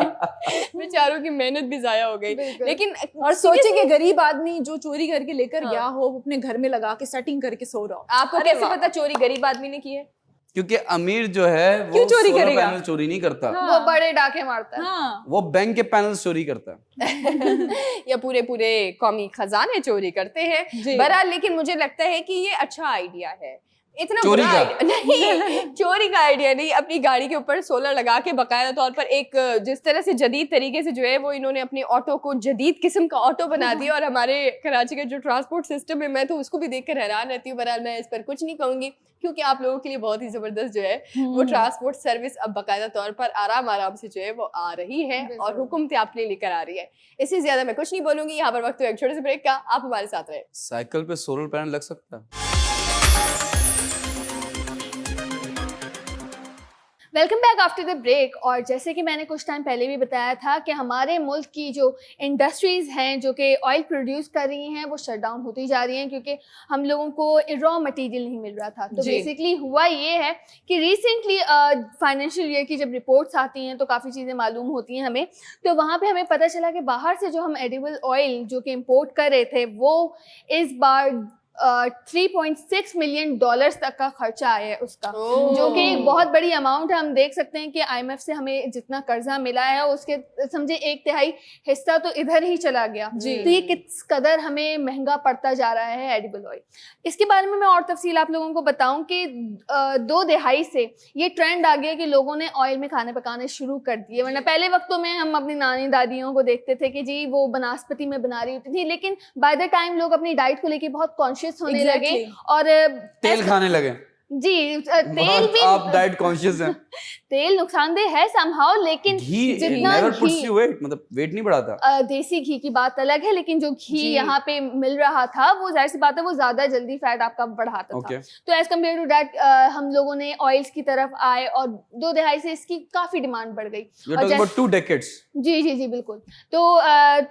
बेचारों की मेहनत भी जाया हो गई। लेकिन और सोचे कि गरीब आदमी जो चोरी करके लेकर गया हो, वो अपने घर में लगा के सेटिंग करके सो रहा हो। आपको कैसे पता चोरी गरीब आदमी ने की है? क्योंकि अमीर जो है वो क्यों चोरी सोलर करेगा? पैनल चोरी नहीं करता, वो बड़े डाके मारता है। हाँ। वो बैंक के पैनल चोरी करता है। या पूरे कौमी खजाने चोरी करते हैं। जी। बहरहाल, लेकिन मुझे लगता है कि ये अच्छा आइडिया है, इतना चोरी बुरा का? आइडिया नहीं, चोरी का आइडिया नहीं, अपनी गाड़ी के ऊपर सोलर लगा के बाकायदा तौर पर एक जिस तरह से जदीद तरीके से जो है वो इन्होंने अपने ऑटो को जदीद किस्म का ऑटो बना दिया। और हमारे कराची का जो ट्रांसपोर्ट सिस्टम है, मैं तो उसको भी देखकर हैरान रहती हूँ। बहरहाल मैं इस पर कुछ नहीं कहूंगी, क्योंकि आप लोगों के लिए बहुत ही जबरदस्त जो है वो ट्रांसपोर्ट सर्विस अब बाकायदा तौर पर आराम से जो है वो आ रही है और हुकूमत आपने लेकर आ रही है। इससे ज्यादा मैं कुछ नहीं बोलूंगी। यहाँ पर वक्त है एक छोटे से ब्रेक का, आप हमारे साथ रहे। साइकिल पे सोलर पैनल लग सकता है। Welcome back after the break. और जैसे कि मैंने कुछ टाइम पहले भी बताया था कि हमारे मुल्क की जो इंडस्ट्रीज़ हैं जो कि ऑयल प्रोड्यूस कर रही हैं वो शट डाउन होती जा रही हैं, क्योंकि हम लोगों को रॉ मटेरियल नहीं मिल रहा था। तो बेसिकली हुआ ये है कि रिसेंटली फाइनेंशियल ईयर की जब रिपोर्ट्स आती हैं तो काफ़ी चीज़ें मालूम होती हैं हमें। तो वहाँ पे हमें पता चला कि बाहर से जो हम एडिबल ऑयल जो कि इम्पोर्ट कर रहे थे वो इस बार $3.6 मिलियन तक का खर्चा आया है उसका, जो कि एक बहुत बड़ी अमाउंट है। हम देख सकते हैं कि IMF से हमें जितना कर्जा मिला है उसके समझे 1/3 हिस्सा तो इधर ही चला गया। तो ये किस कदर हमें महंगा पड़ता जा रहा है एडिबल ऑयल। इसके बारे में मैं और तफसील आप लोगों को बताऊं कि 2 दहाई से ये ट्रेंड आ गया कि लोगों ने ऑयल में खाने पकाने शुरू कर दिए। वरना पहले वक्तों में हम अपनी नानी दादियों को देखते थे कि जी वो बनास्पति में बना रही होती थी, लेकिन बाय द टाइम लोग अपनी डाइट को लेके बहुत कॉन्शियस होने लगे और तेल खाने लगे। जी तेल भी आप डाइट कॉन्शियस हैं। तेल नुकसानदेह है समहाउ, लेकिन घी जितना never puts ghee you weight, मतलब वेट नहीं बढ़ाता। देसी घी की बात अलग है, लेकिन जो घी यहाँ पे मिल रहा था वो जाहिर सी बात है वो ज्यादा जल्दी फैट आपका बढ़ाता था। तो एज कम्पेयर टू दैट हम लोगों ने ऑयल्स की तरफ आए और 2 दहाई से इसकी काफी डिमांड बढ़ गई। You're talking about 2 decades. जी बिल्कुल। तो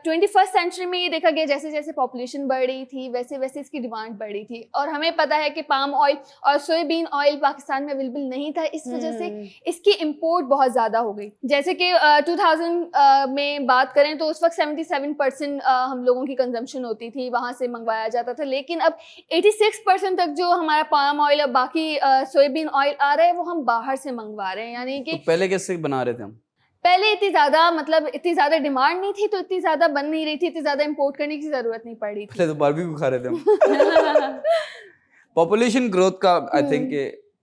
21st सेंचुरी में ये देखा गया जैसे जैसे पॉपुलेशन बढ़ रही थी वैसे वैसे इसकी डिमांड बढ़ रही थी। और हमें पता है कि पाम ऑयल और सोयाबीन ऑयल पाकिस्तान में अवेलेबल नहीं था, इस वजह से इसकी इंपोर्ट बहुत ज्यादा हो गई। जैसे कि 2000 में बात करें तो उस वक्त 77% हम लोगों की कंजम्पशन होती थी, वहां से मंगवाया जाता था। लेकिन अब 86% तक जो हमारा पाम ऑयल और बाकी सोयाबीन ऑयल आ रहा है वो हम बाहर से मंगवा रहे हैं। यानी कि तो पहले कैसे बना रहे थे हम? पहले इतनी ज्यादा डिमांड नहीं थी, तो इतनी ज्यादा बन नहीं रही थी, इतनी ज्यादा इंपोर्ट करने की जरूरत नहीं पड़ रही थी। पहले तो बारबेक्यू खा रहे थे हम। पॉपुलेशन ग्रोथ का आई थिंक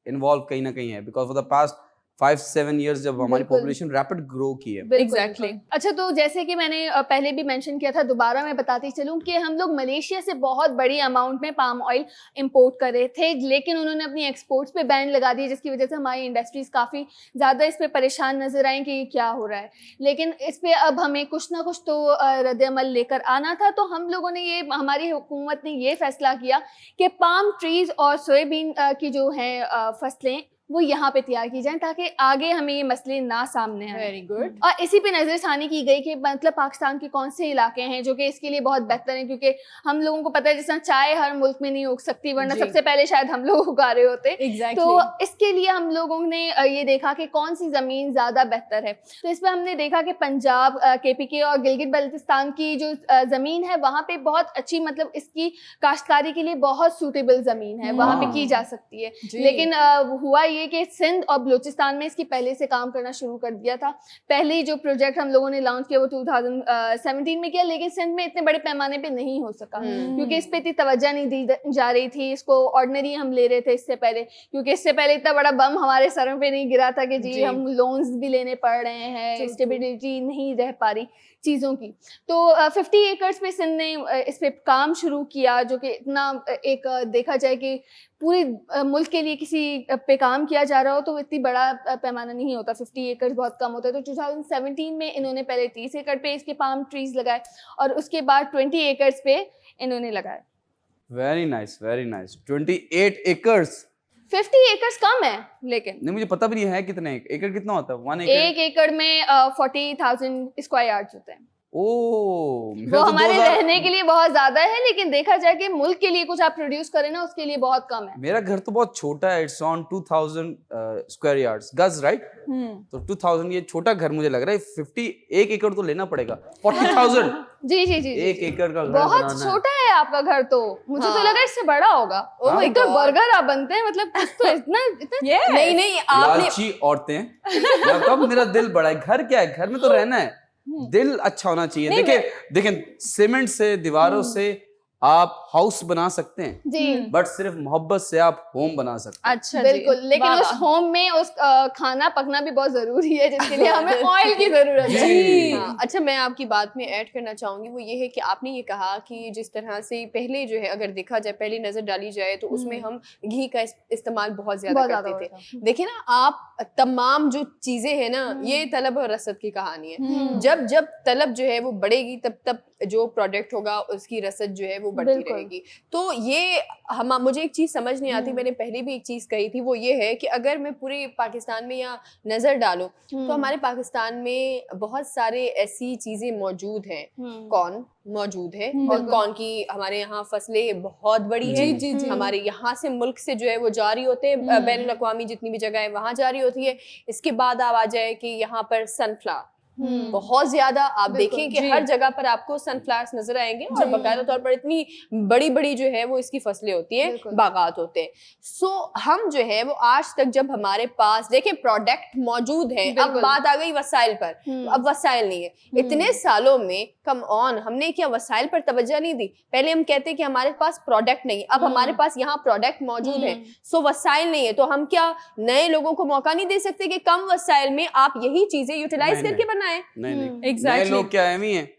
इन्वॉल्व कहीं ना कहीं है, because for the past 5-7 years जब हमारी पॉपुलेशन रैपिड ग्रो की है। एग्जैक्टली। अच्छा, तो जैसे कि मैंने पहले भी मेंशन किया था, दोबारा मैं बताती चलूं कि हम लोग मलेशिया से बहुत बड़ी अमाउंट में पाम ऑयल इंपोर्ट कर रहे थे, लेकिन उन्होंने अपनी एक्सपोर्ट्स पे बैन लगा दिया, जिसकी वजह से हमारी इंडस्ट्रीज काफ़ी ज़्यादा इस पे परेशान नजर आई कि ये क्या हो रहा है। लेकिन इस पे अब हमें कुछ ना कुछ तो रद्द-ए-अमल लेकर आना था। तो हम लोगों ने हमारी हुकूमत ने ये फैसला किया कि पाम ट्रीज और सोयाबीन की जो हैं फसलें वो यहाँ पे तैयार की जाए ताकि आगे हमें ये मसले ना सामने आए। Very good. और इसी पे नजरसानी की गई कि मतलब पाकिस्तान के कौन से इलाके हैं जो कि इसके लिए बहुत बेहतर हैं, क्योंकि हम लोगों को पता है जिस तरह चाय हर मुल्क में नहीं उग सकती, वरना जी। सबसे पहले शायद हम लोग उगा रहे होते। एग्जैक्टली। तो इसके लिए हम लोगों ने ये देखा कि कौन सी ज़मीन ज़्यादा बेहतर है। तो इस पर हमने देखा कि पंजाब, KPK और गिलगित बल्तिस्तान की जो ज़मीन है वहाँ पे बहुत अच्छी, मतलब इसकी काश्तकारी के लिए बहुत सूटेबल ज़मीन है, वहाँ पे की जा सकती है। जी। लेकिन हुआ ये कि सिंध और बलूचिस्तान में इसकी पहले से काम करना शुरू कर दिया था। पहले जो प्रोजेक्ट हम लोगों ने लॉन्च किया वो 2017 में किया, लेकिन सिंध में इतने बड़े पैमाने पे नहीं हो सका क्योंकि इस पे इतनी तवज्जो नहीं दी जा रही थी। इसको ऑर्डिनरी हम ले रहे थे इससे पहले, क्योंकि इससे पहले इतना बड़ा बम हमारे सरों पे नहीं गिरा था कि जी हम लोन्स भी लेने पड़ रहे हैं, स्टेबिलिटी नहीं रह पा रही चीज़ों की। तो 50 एकर्स पे सिंध ने इस पे काम शुरू किया, जो कि इतना एक देखा जाए कि पूरे मुल्क के लिए किसी पे काम किया जा रहा हो तो इतनी बड़ा पैमाना नहीं होता, 50 एकर्स बहुत कम होता है। तो 2017 में इन्होंने पहले 30 एकड़ पे इसके पाम ट्रीज लगाए और उसके बाद 20 एकर्स पे इन्होंने लगाए। Very nice, very nice. 28 acres. 50 acres कम है, लेकिन नहीं मुझे पता भी नहीं है कितने एकड़ कितना होता है। 1 एकड़, एक एकड़ में 40,000 स्क्वायर यार्ड्स होते हैं। ओ वो हमारे रहने के लिए बहुत ज्यादा है, लेकिन देखा जाए कि मुल्क के लिए कुछ आप प्रोड्यूस करें ना, उसके लिए बहुत कम है। मेरा घर तो बहुत छोटा है, इट्स ऑन 2000 स्क्वायर यार्ड्स, गज, राइट? तो 2000 ये छोटा घर मुझे लग रहा है। 51 एकड़ तो लेना पड़ेगा। 40,000 जी जी जी, एक एकड़ का घर बहुत बनाना है। छोटा है आपका घर। तो मुझे तो लगा इससे बड़ा होगा। Oh my एक तो God. बर्गर आप बनते हैं, मतलब कुछ तो इतना Yes. नहीं नहीं, आपने लालची औरतें, मतलब मेरा दिल बड़ा है। घर क्या है, घर में तो रहना है, दिल अच्छा होना चाहिए। देखिए देखिए, सीमेंट से, दीवारों से आप हाउस बना सकते हैं, जी बट सिर्फ मोहब्बत से आप होम बना सकते हैं। अच्छा बिल्कुल, लेकिन वाह, उस वाह। होम में उस खाना पकना भी बहुत जरूरी है, जिसके लिए हमें ऑयल की जरूरत है। जी। हाँ, अच्छा, मैं आपकी बात में ऐड करना चाहूंगी, वो ये है कि आपने ये कहा कि जिस तरह से पहले जो है, अगर देखा जाए, पहली नजर डाली जाए तो उसमें हम घी का इस्तेमाल बहुत ज्यादा बहुत ज्यादा करते होता थे। देखिए ना आप, तमाम जो चीजें हैं ना, ये तलब और रसद की कहानी है। जब जब तलब जो है वो बढ़ेगी, तब तब जो प्रोडक्ट होगा उसकी रसद जो है वो बढ़ती बिल्कुल। रहेगी। तो ये मुझे एक चीज समझ नहीं आती, मैंने पहले भी एक चीज कही थी, वो ये है कि अगर मैं पूरे पाकिस्तान में या नजर डालूं तो हमारे पाकिस्तान में बहुत सारे ऐसी चीजें मौजूद हैं। कॉर्न मौजूद है, और कॉर्न की हमारे यहाँ फसलें बहुत बड़ी है। जी। हमारे यहाँ से, मुल्क से जो है वो जारी होते हैं, बैनुल अक़वामी जितनी भी जगह है वहाँ जारी होती है। इसके बाद आप आ जाए कि यहाँ पर सनफ्लावर बहुत ज्यादा, आप देखें कि हर जगह पर आपको सनफ्लावर्स नजर आएंगे, और बाकायदा तौर पर इतनी बड़ी बड़ी जो है वो इसकी फसलें होती हैं, बागात होते हैं। सो हम जो है वो आज तक, जब हमारे पास देखें प्रोडक्ट मौजूद है, अब बात आ गई वसाइल पर, तो अब वसाइल नहीं है। इतने सालों में कम ऑन हमने क्या वसाइल पर तवज्जो नहीं दी? पहले हम कहते कि हमारे पास प्रोडक्ट नहीं, अब हमारे पास यहाँ प्रोडक्ट मौजूद है, सो वसाइल नहीं है, तो हम क्या नए लोगों को मौका नहीं दे सकते कि कम वसाइल में आप यही चीजें यूटिलाइज करके बनाएं? नहीं Exactly. नए लोग क्या एमी हैं,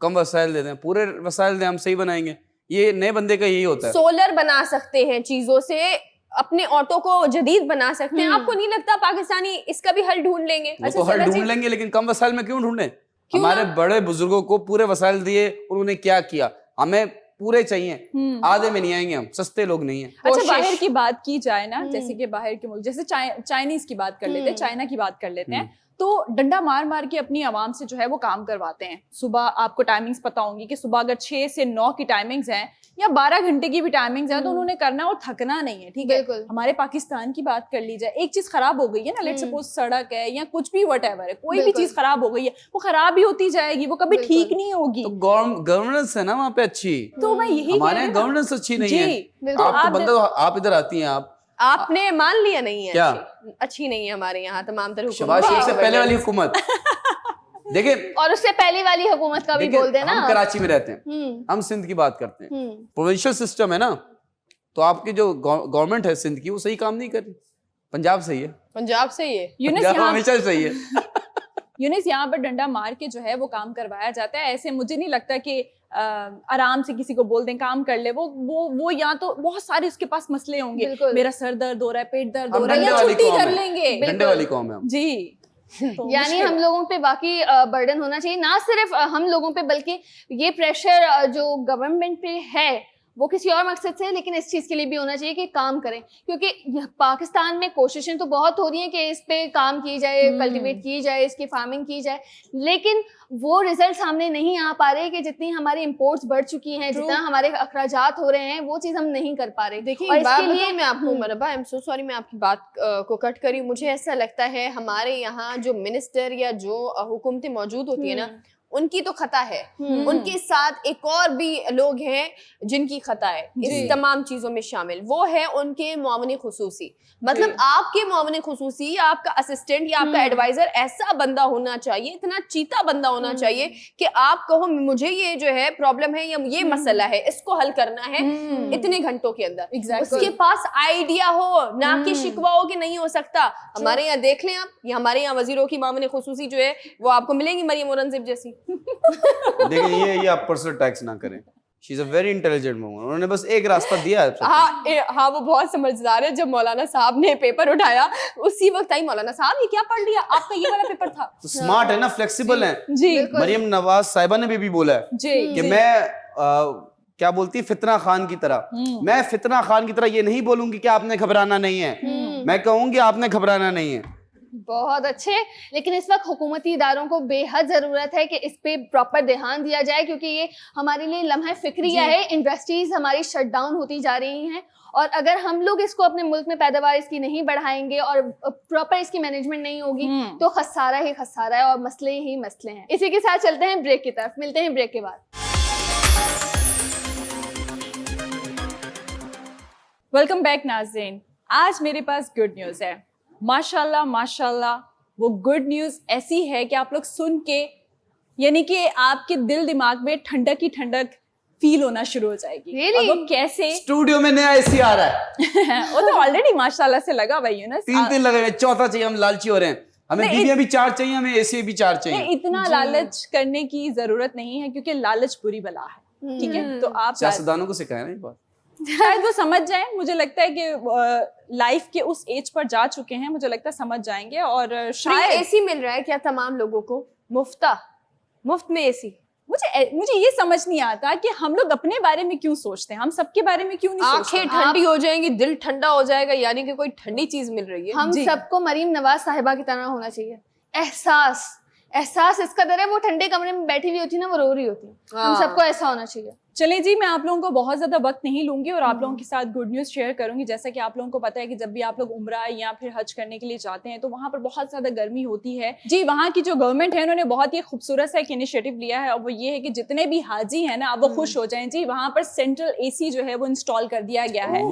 कम वसाइल देते हैं, पूरे वसाइल दे हम सही बनाएंगे। ये नए बंदे का यही होता है। सोलर बना सकते हैं चीजों से, अपने ऑटो को जदीद बना सकते हैं। आपको नहीं लगता पाकिस्तानी इसका भी हल ढूंढ लेंगे? वो तो हल ढूंढ लेंगे, लेकिन कम वसाइल में क्यों ढूंढे? हमारे बड़े बुजुर्गों को पूरे वसाइल दिए, उन्होंने क्या किया? हमें पूरे चाहिए, आधे में नहीं आएंगे हम, सस्ते लोग नहीं है। अच्छा, बाहर की बात की जाए ना, जैसे कि बाहर के मुल्क, जैसे चाइनीज की बात कर लेते हैं, चाइना की बात कर लेते हैं, तो डंडा मार मार के अपनी आवाम से जो है वो काम करवाते हैं। सुबह आपको टाइमिंग्स पता होंगी कि सुबह अगर 6 से 9 की टाइमिंग्स हैं या 12 घंटे की भी टाइमिंग्स है, तो उन्होंने करना और थकना नहीं है, ठीक है। हमारे पाकिस्तान की बात कर ली जाए, एक चीज खराब हो गई है ना, लेट्स सपोज सड़क है या कुछ भी व्हाटएवर है, कोई भी चीज खराब हो गई है, वो खराब ही होती जाएगी, वो कभी ठीक नहीं होगी। तो गवर्नेंस है ना वहाँ पे अच्छी, तो मैं यही हमारे यहाँ गवर्नेंस अच्छी नहीं है। बिल्कुल। आप तो बंदा, आप इधर आती हैं, आपने मान लिया नहीं है? क्या? अच्छी नहीं है हमारे यहाँ तमाम तरह शहबाज शरीफ से पहले वाली हुकूमत। देखिए, और उससे पहले वाली हुकूमत का भी बोल देना। हम कराची में रहते हैं, हम सिंध की बात करते हैं, प्रोविंशियल सिस्टम है ना, तो आपकी जो गवर्नमेंट है सिंध की, वो सही काम नहीं कर रही। पंजाब सही है, पंजाब से ये पंजाब हमेशा सही है। यूनिस यहाँ पर डंडा मार के जो है वो काम करवाया जाता है। ऐसे मुझे नहीं लगता कि आराम से किसी को बोल दें काम कर ले, वो या तो बहुत सारे उसके पास मसले होंगे, मेरा सर दर्द हो रहा है, पेट दर्द हो रहा है, या छुट्टी कर लेंगे, डंडे वाली कौम है हम। जी। यानी हम लोगों पे बाकी बर्डन होना चाहिए, ना सिर्फ हम लोगों पे, बल्कि ये प्रेशर जो गवर्नमेंट पे है वो किसी और मकसद से है, लेकिन इस चीज़ के लिए भी होना चाहिए कि काम करें, क्योंकि पाकिस्तान में कोशिशें तो बहुत हो रही हैं कि इस पे काम की जाए, कल्टीवेट की जाए, इसकी फार्मिंग की जाए, लेकिन वो रिजल्ट सामने नहीं आ पा रहे कि जितनी हमारी इंपोर्ट्स बढ़ चुकी हैं, जितना हमारे अखराजात हो रहे हैं, वो चीज़ हम नहीं कर पा रहे। देखिए, और एक बात इसके लिए बताऊं मैं आपको मरहबा, आई एम सो सॉरी मैं आपकी बात को कट करी, मुझे ऐसा लगता है हमारे यहाँ जो मिनिस्टर या जो हुकूमतें मौजूद होती है ना, उनकी तो खता है, उनके साथ एक और भी लोग हैं जिनकी खता है इस तमाम चीजों में शामिल, वो है उनके मुआविन खुसूसी। मतलब आपके मुआविन खुसूसी या आपका असिस्टेंट या आपका एडवाइजर ऐसा बंदा होना चाहिए, इतना चीता बंदा होना चाहिए कि आप कहो मुझे ये जो है प्रॉब्लम है या ये मसला है, इसको हल करना है इतने घंटों के अंदर। उसके पास आइडिया हो, ना कि शिकवा हो कि नहीं हो सकता। हमारे यहाँ देख लें आप, ये हमारे यहाँ वजीरों की मुआविन खुसूसी जो है वो आपको मिलेंगी मरियम औरंगजेब जैसी। देखिए ये आप पर्सनल टैक्स ना करें, she is a very intelligent woman, उन्होंने बस एक रास्ता दिया है। हाँ वो बहुत समझदार है। जब मौलाना साहब ने पेपर उठाया उसी वक्त आई, मौलाना साहब ये क्या पढ़ लिया, आपका ये वाला पेपर था। तो स्मार्ट है ना, फ्लेक्सिबल है जी। मरियम नवाज साहिबा ने भी बोला है कि मैं क्या बोलती है, फितना खान की तरह, मैं फितना खान की तरह ये नहीं बोलूंगी कि आपने घबराना नहीं है, मैं कहूंगी आपने घबराना नहीं है। बहुत अच्छे, लेकिन इस वक्त हुकूमती इदारों को बेहद ज़रूरत है कि इस पे प्रॉपर ध्यान दिया जाए, क्योंकि ये हमारे लिए लम्हा फिक्रिया है। इंडस्ट्रीज हमारी शट डाउन होती जा रही हैं, और अगर हम लोग इसको अपने मुल्क में पैदावार इसकी नहीं बढ़ाएंगे और प्रॉपर इसकी मैनेजमेंट नहीं होगी तो खसारा ही खसारा है और मसले ही मसले हैं। इसी के साथ चलते हैं ब्रेक की तरफ, मिलते हैं ब्रेक के बाद। वेलकम बैक नाज़रीन, आज मेरे पास गुड न्यूज़ है। माशाल्लाह माशाल्लाह, वो गुड न्यूज़ ऐसी है कि आप लोग सुन के यानी कि आपके दिल दिमाग में ठंडक ही ठंडक फील होना शुरू हो जाएगी। Really? और वो कैसे? स्टूडियो में नया एसी आ रहा है। वो तो ऑलरेडी माशाल्लाह से लगा भाई यूनस, 3 लगे हुए, चौथा चाहिए, हम लालची हो रहे हैं, हमें बीवियां भी 4 चाहिए, हमें एसी भी 4 चाहिए। इतना लालच करने की जरूरत नहीं है, क्योंकि लालच बुरी बला है। ठीक है, तो आप सियासतदानों को सिखाया ना ये बात, शायद वो समझ जाएं। मुझे लगता है कि लाइफ के उस एज पर जा चुके हैं, मुझे लगता है समझ जाएंगे। और शायद एसी मिल रहा है क्या तमाम लोगों को, मुफ्त में एसी? मुझे ये समझ नहीं आता कि हम लोग अपने बारे में क्यों सोचते हैं, हम सबके बारे में क्यों नहीं सोचते। आंखें ठंडी हो जाएंगी, दिल ठंडा हो जाएगा, यानी कि कोई ठंडी चीज मिल रही है। हम सबको मरीम नवाज साहिबा की तरह होना चाहिए। एहसास इस कदर है, वो ठंडे कमरे में बैठी हुई होती ना, वो रो रही होती। हम सबको ऐसा होना चाहिए। चले जी, मैं आप लोगों को बहुत ज़्यादा वक्त नहीं लूंगी और आप लोगों के साथ गुड न्यूज़ शेयर करूंगी। जैसा कि आप लोगों को पता है कि जब भी आप लोग उम्रा या फिर हज करने के लिए जाते हैं तो वहाँ पर बहुत ज़्यादा गर्मी होती है। जी, वहाँ की जो गवर्नमेंट है उन्होंने बहुत ही खूबसूरत सा एक इनिशिएटिव लिया है, और वो ये है कि जितने भी हाजी हैं ना, अब वो खुश हो जाएं। जी, वहाँ पर सेंट्रल AC जो है वो इंस्टॉल कर दिया गया है।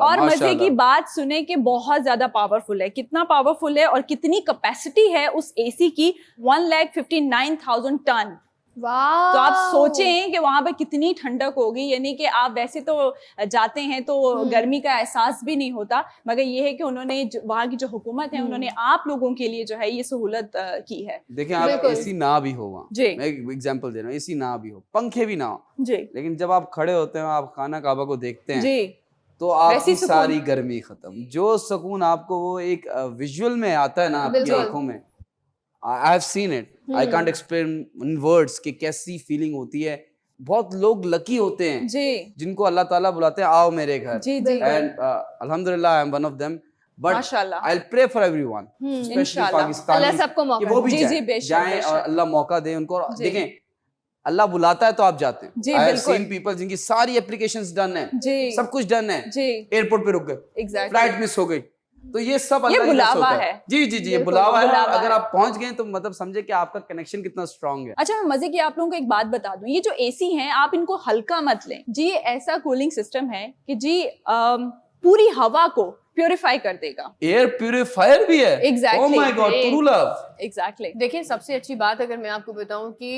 और मजे की बात सुने कि बहुत ज़्यादा पावरफुल है। कितना पावरफुल है और कितनी कैपेसिटी है उस AC की, 1,59,000 टन। तो आप सोचें कि वहां पर कितनी ठंडक होगी। यानी कि आप वैसे तो जाते हैं तो गर्मी का एहसास भी नहीं होता, मगर ये है कि उन्होंने वहाँ की जो हुकूमत है उन्होंने आप लोगों के लिए जो है ये सहूलत की है। देखिए, आप एसी ना भी हो वहाँ, मैं एक एग्जांपल दे रहा हूँ, एसी ना भी हो, पंखे भी ना हो जी, लेकिन जब आप खड़े होते हैं, आप खाना काबा को देखते हैं जी, तो आपकी सारी गर्मी खत्म। जो सुकून आपको वो एक विजुअल में आता है ना आपकी आंखों में, I have seen it. I can't explain in words कि कैसी फीलिंग होती है। बहुत लोग लकी होते हैं जी, जिनको अल्लाह ताला बुलाते हैं, आओ मेरे घर जी जी, and alhamdulillah I am one of them. But I'll pray for everyone, especially Pakistani, कि वो भी जाएं और अल्लाह मौका दे उनको। देखें, अल्लाह बुलाता है तो आप जाते हैं। I have seen people जिनकी सारी एप्लीकेशंस डन है, सब कुछ डन है, एयरपोर्ट पे रुक गए, फ्लाइट मिस हो गई, तो ये सब ये बुलावा है। जी जी जी, ये बुलावा है। अगर आप पहुंच गए तो मतलब समझे कि आपका कनेक्शन कितना स्ट्रांग है। अच्छा, मैं मजे की आप लोगों को एक बात बता दूं, ये जो AC हैं आप इनको हल्का मत लें जी। ये ऐसा कूलिंग सिस्टम है कि जी पूरी हवा को प्यूरिफाई कर देगा। एयर प्यूरिफायर भी है। Exactly, oh my God, true love. Exactly. देखिए, सबसे अच्छी बात अगर मैं आपको बताऊं कि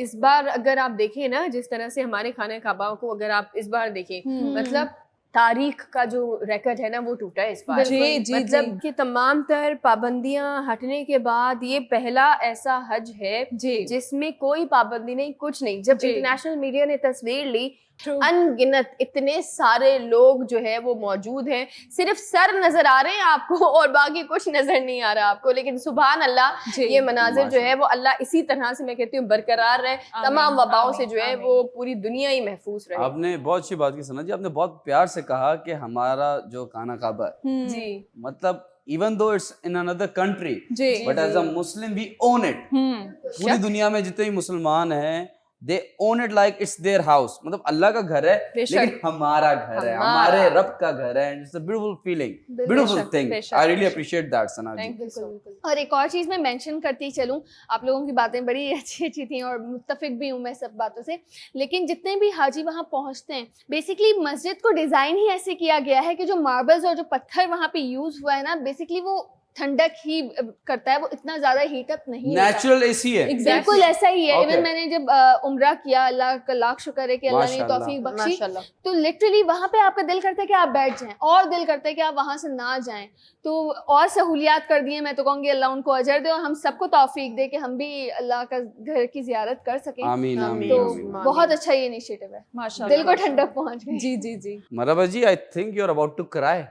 इस बार अगर आप देखें ना, जिस तरह से हमारे खाने काबा को अगर आप इस बार देखें, मतलब तारीख का जो रिकॉर्ड है ना वो टूटा है इस बार। जी, जी, मतलब कि तमाम तर पाबंदियां हटने के बाद ये पहला ऐसा हज है जिसमें कोई पाबंदी नहीं, कुछ नहीं। जब इंटरनेशनल मीडिया ने तस्वीर ली अनगिनत इतने सारे लोग जो है वो मौजूद हैं, सिर्फ सर नजर आ रहे हैं आपको और बाकी कुछ नजर नहीं आ रहा आपको, लेकिन सुभान अल्लाह जी, ये मनाजिर जो है वो अल्लाह इसी तरह से मैं कहती हूँ बरकरार रहे, तमाम वबाओं से जो है आमीन। वो पूरी दुनिया ही महफूज रहे। आपने बहुत अच्छी बात की सना जी, आपने बहुत प्यार से कहा कि हमारा जो खाना काबा है, जी मतलब even though it's in another country, जी but as a Muslim we own it. पूरी दुनिया में जितने भी मुसलमान हैं they own it like it's their house, मतलब अल्लाह का घर है बेशक। लेकिन हमारा घर है, हमारा। हमारे रब का घर है, it's a beautiful feeling, beautiful बेशक, थिंग। बेशक, आई रियली बेशक। Appreciate that Sana ji. Thank you so much. और एक और चीज़ मैं मेंशन करती चलूँ, आप लोगों की बातें बड़ी अच्छी अच्छी थी और मुत्तफिक भी हूँ मैं सब बातों से, लेकिन जितने भी हाजी वहाँ पहुँचते हैं, बेसिकली मस्जिद को डिज़ाइन ही ऐसे किया गया है कि जो मार्बल्स और जो पत्थर वहाँ पे यूज़ हुआ है ना, बेसिकली वो ठंडक ही करता है, वो इतना ज़्यादा हीट अप नहीं होता। नेचुरल एसी है। बिल्कुल ऐसा ही है। Okay. इवन मैंने जब उम्रा किया, अल्लाह का लाख शुक्र है कि अल्लाह ने माशाल्लाह। तौफीक बख्शी, माशाल्लाह। तो लिटरली वहाँ पे आपका दिल करता है कि आप बैठ जाएं और दिल करता है कि आप वहाँ से ना जाएं, तो और सहूलियात कर दिए। मैं तो कहूँगी अल्लाह उनको अजर दे और हम सबको तौफीक दे कि हम भी अल्लाह का घर की जियारत कर सकें। आमीन आमीन तो आमीन। बहुत अच्छा ये इनिशिएटिव है, माशाल्लाह, दिल को ठंडक पहुँच गई। जी जी जी। Marhaba ji, I think you are about to cry.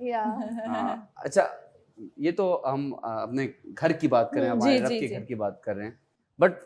या अच्छा, ये तो हम अपने घर की बात कर रहे हैं, हमारे जी, रब जी, के जी। घर की बात कर रहे हैं, but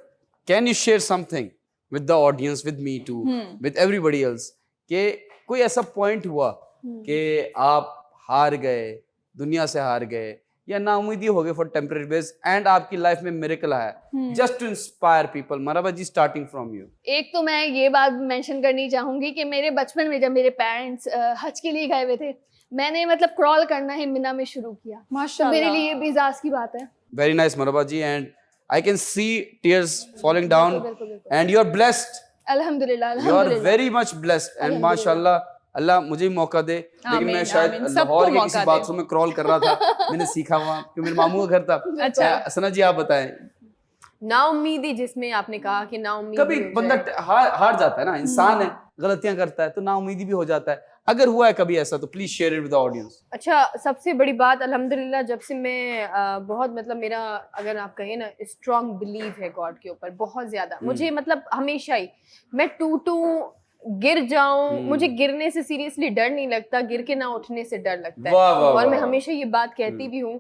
can you share something with the audience, with me too, with everybody else, कि कोई ऐसा पॉइंट हुआ कि आप हार गए, दुनिया से हार गए या नाउमीदी हो गए फॉर टेम्पररी बेस एंड आपकी लाइफ में मिरेकल आया, just to inspire people? Marhaba ji, starting from you. एक तो मैं ये बात मेंशन करनी चाहूँगी कि मेरे बचपन में जब मेरे पेरेंट्स हज के लिए गए हुए थे, मैंने मतलब क्रॉल करना ही मिना में शुरू किया, तो माशाल्लाह। मेरे लिए ये भी इजाज़ की बात है। Very nice Marhaba ji, and I can see tears falling down बिल्कुल, बिल्कुल। एंड यू आर ब्लेस्ड, अल्हम्दुलिल्लाह यू आर अल्हम्दुलिल्लाह। वेरी मच ब्लेस्ड एंड माशाल्लाह अल्लाह मुझे भी मौका दे। लेकिन आमीन, मैं शायद आमीन, सबको लाहौर के मौका किसी दे। बाथरूम में क्रॉल कर रहा था, मैंने सीखा वहाँ क्योंकि मेरे मामू का घर था। अच्छा। सना जी, आप बताएं। नाउम्मीदी, जिसमें आपने कहा कि नाउम्मीदी कभी हो बंदा जाए। हार जाता है ना, इंसान है, गलतियां करता है, तो नाउमीदी भी हो जाता है। अगर हुआ है कभी ऐसा तो please share it with the audience. अच्छा, सबसे बड़ी बात अल्हम्दुलिल्लाह, जब से मैं बहुत मतलब मेरा अगर आप कहें ना स्ट्रॉन्ग बिलीव है गॉड के ऊपर बहुत ज्यादा, मुझे मतलब हमेशा ही मैं टूटूं गिर जाऊं, मुझे गिरने से सीरियसली डर नहीं लगता, गिर के ना उठने से डर लगता है। वाह, वाह, और मैं वाह। हमेशा ये बात कहती भी हूँ।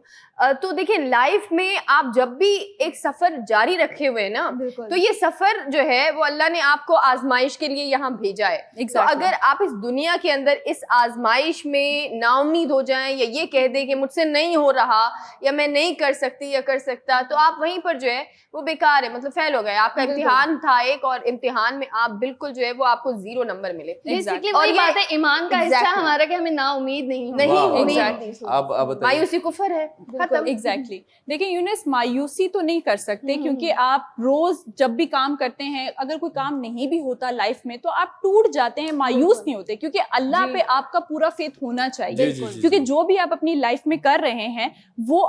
तो देखिए, लाइफ में आप जब भी एक सफर जारी रखे हुए हैं ना, बिल्कुल। तो ये सफर जो है वो अल्लाह ने आपको आजमाइश के लिए यहाँ भेजा है। तो Exactly. अगर आप इस दुनिया के अंदर इस आजमाइश में नाउम्मीद हो जाएं या ये कह दें कि मुझसे नहीं हो रहा या मैं नहीं कर सकती या कर सकता, तो आप वहीं पर जो है वो बेकार है, मतलब फेल हो गए। आपका बिल्कुल। इम्तिहान था एक, और इम्तिहान में आप बिल्कुल जो है वो आपको 0 नंबर मिले। बेसिकली और वही ये बात है, ईमान का हिस्सा Exactly. हमारा कि हमें ना उम्मीद नहीं नहीं वाह, होनी। वाह। Exactly. आप बताइए। मायूसी कुफर है, खत्म। एग्जैक्टली। देखिए यूनिस, मायूसी तो नहीं कर सकते क्योंकि आप रोज जब भी काम करते हैं, अगर कोई काम नहीं भी होता लाइफ में तो आप टूट जाते हैं, मायूस नहीं होते, क्योंकि अल्लाह पे आपका पूरा फेथ होना जी, चाहिए। जी, जी, क्योंकि जी। जो भी आप अपनी लाइफ में कर रहे हैं वो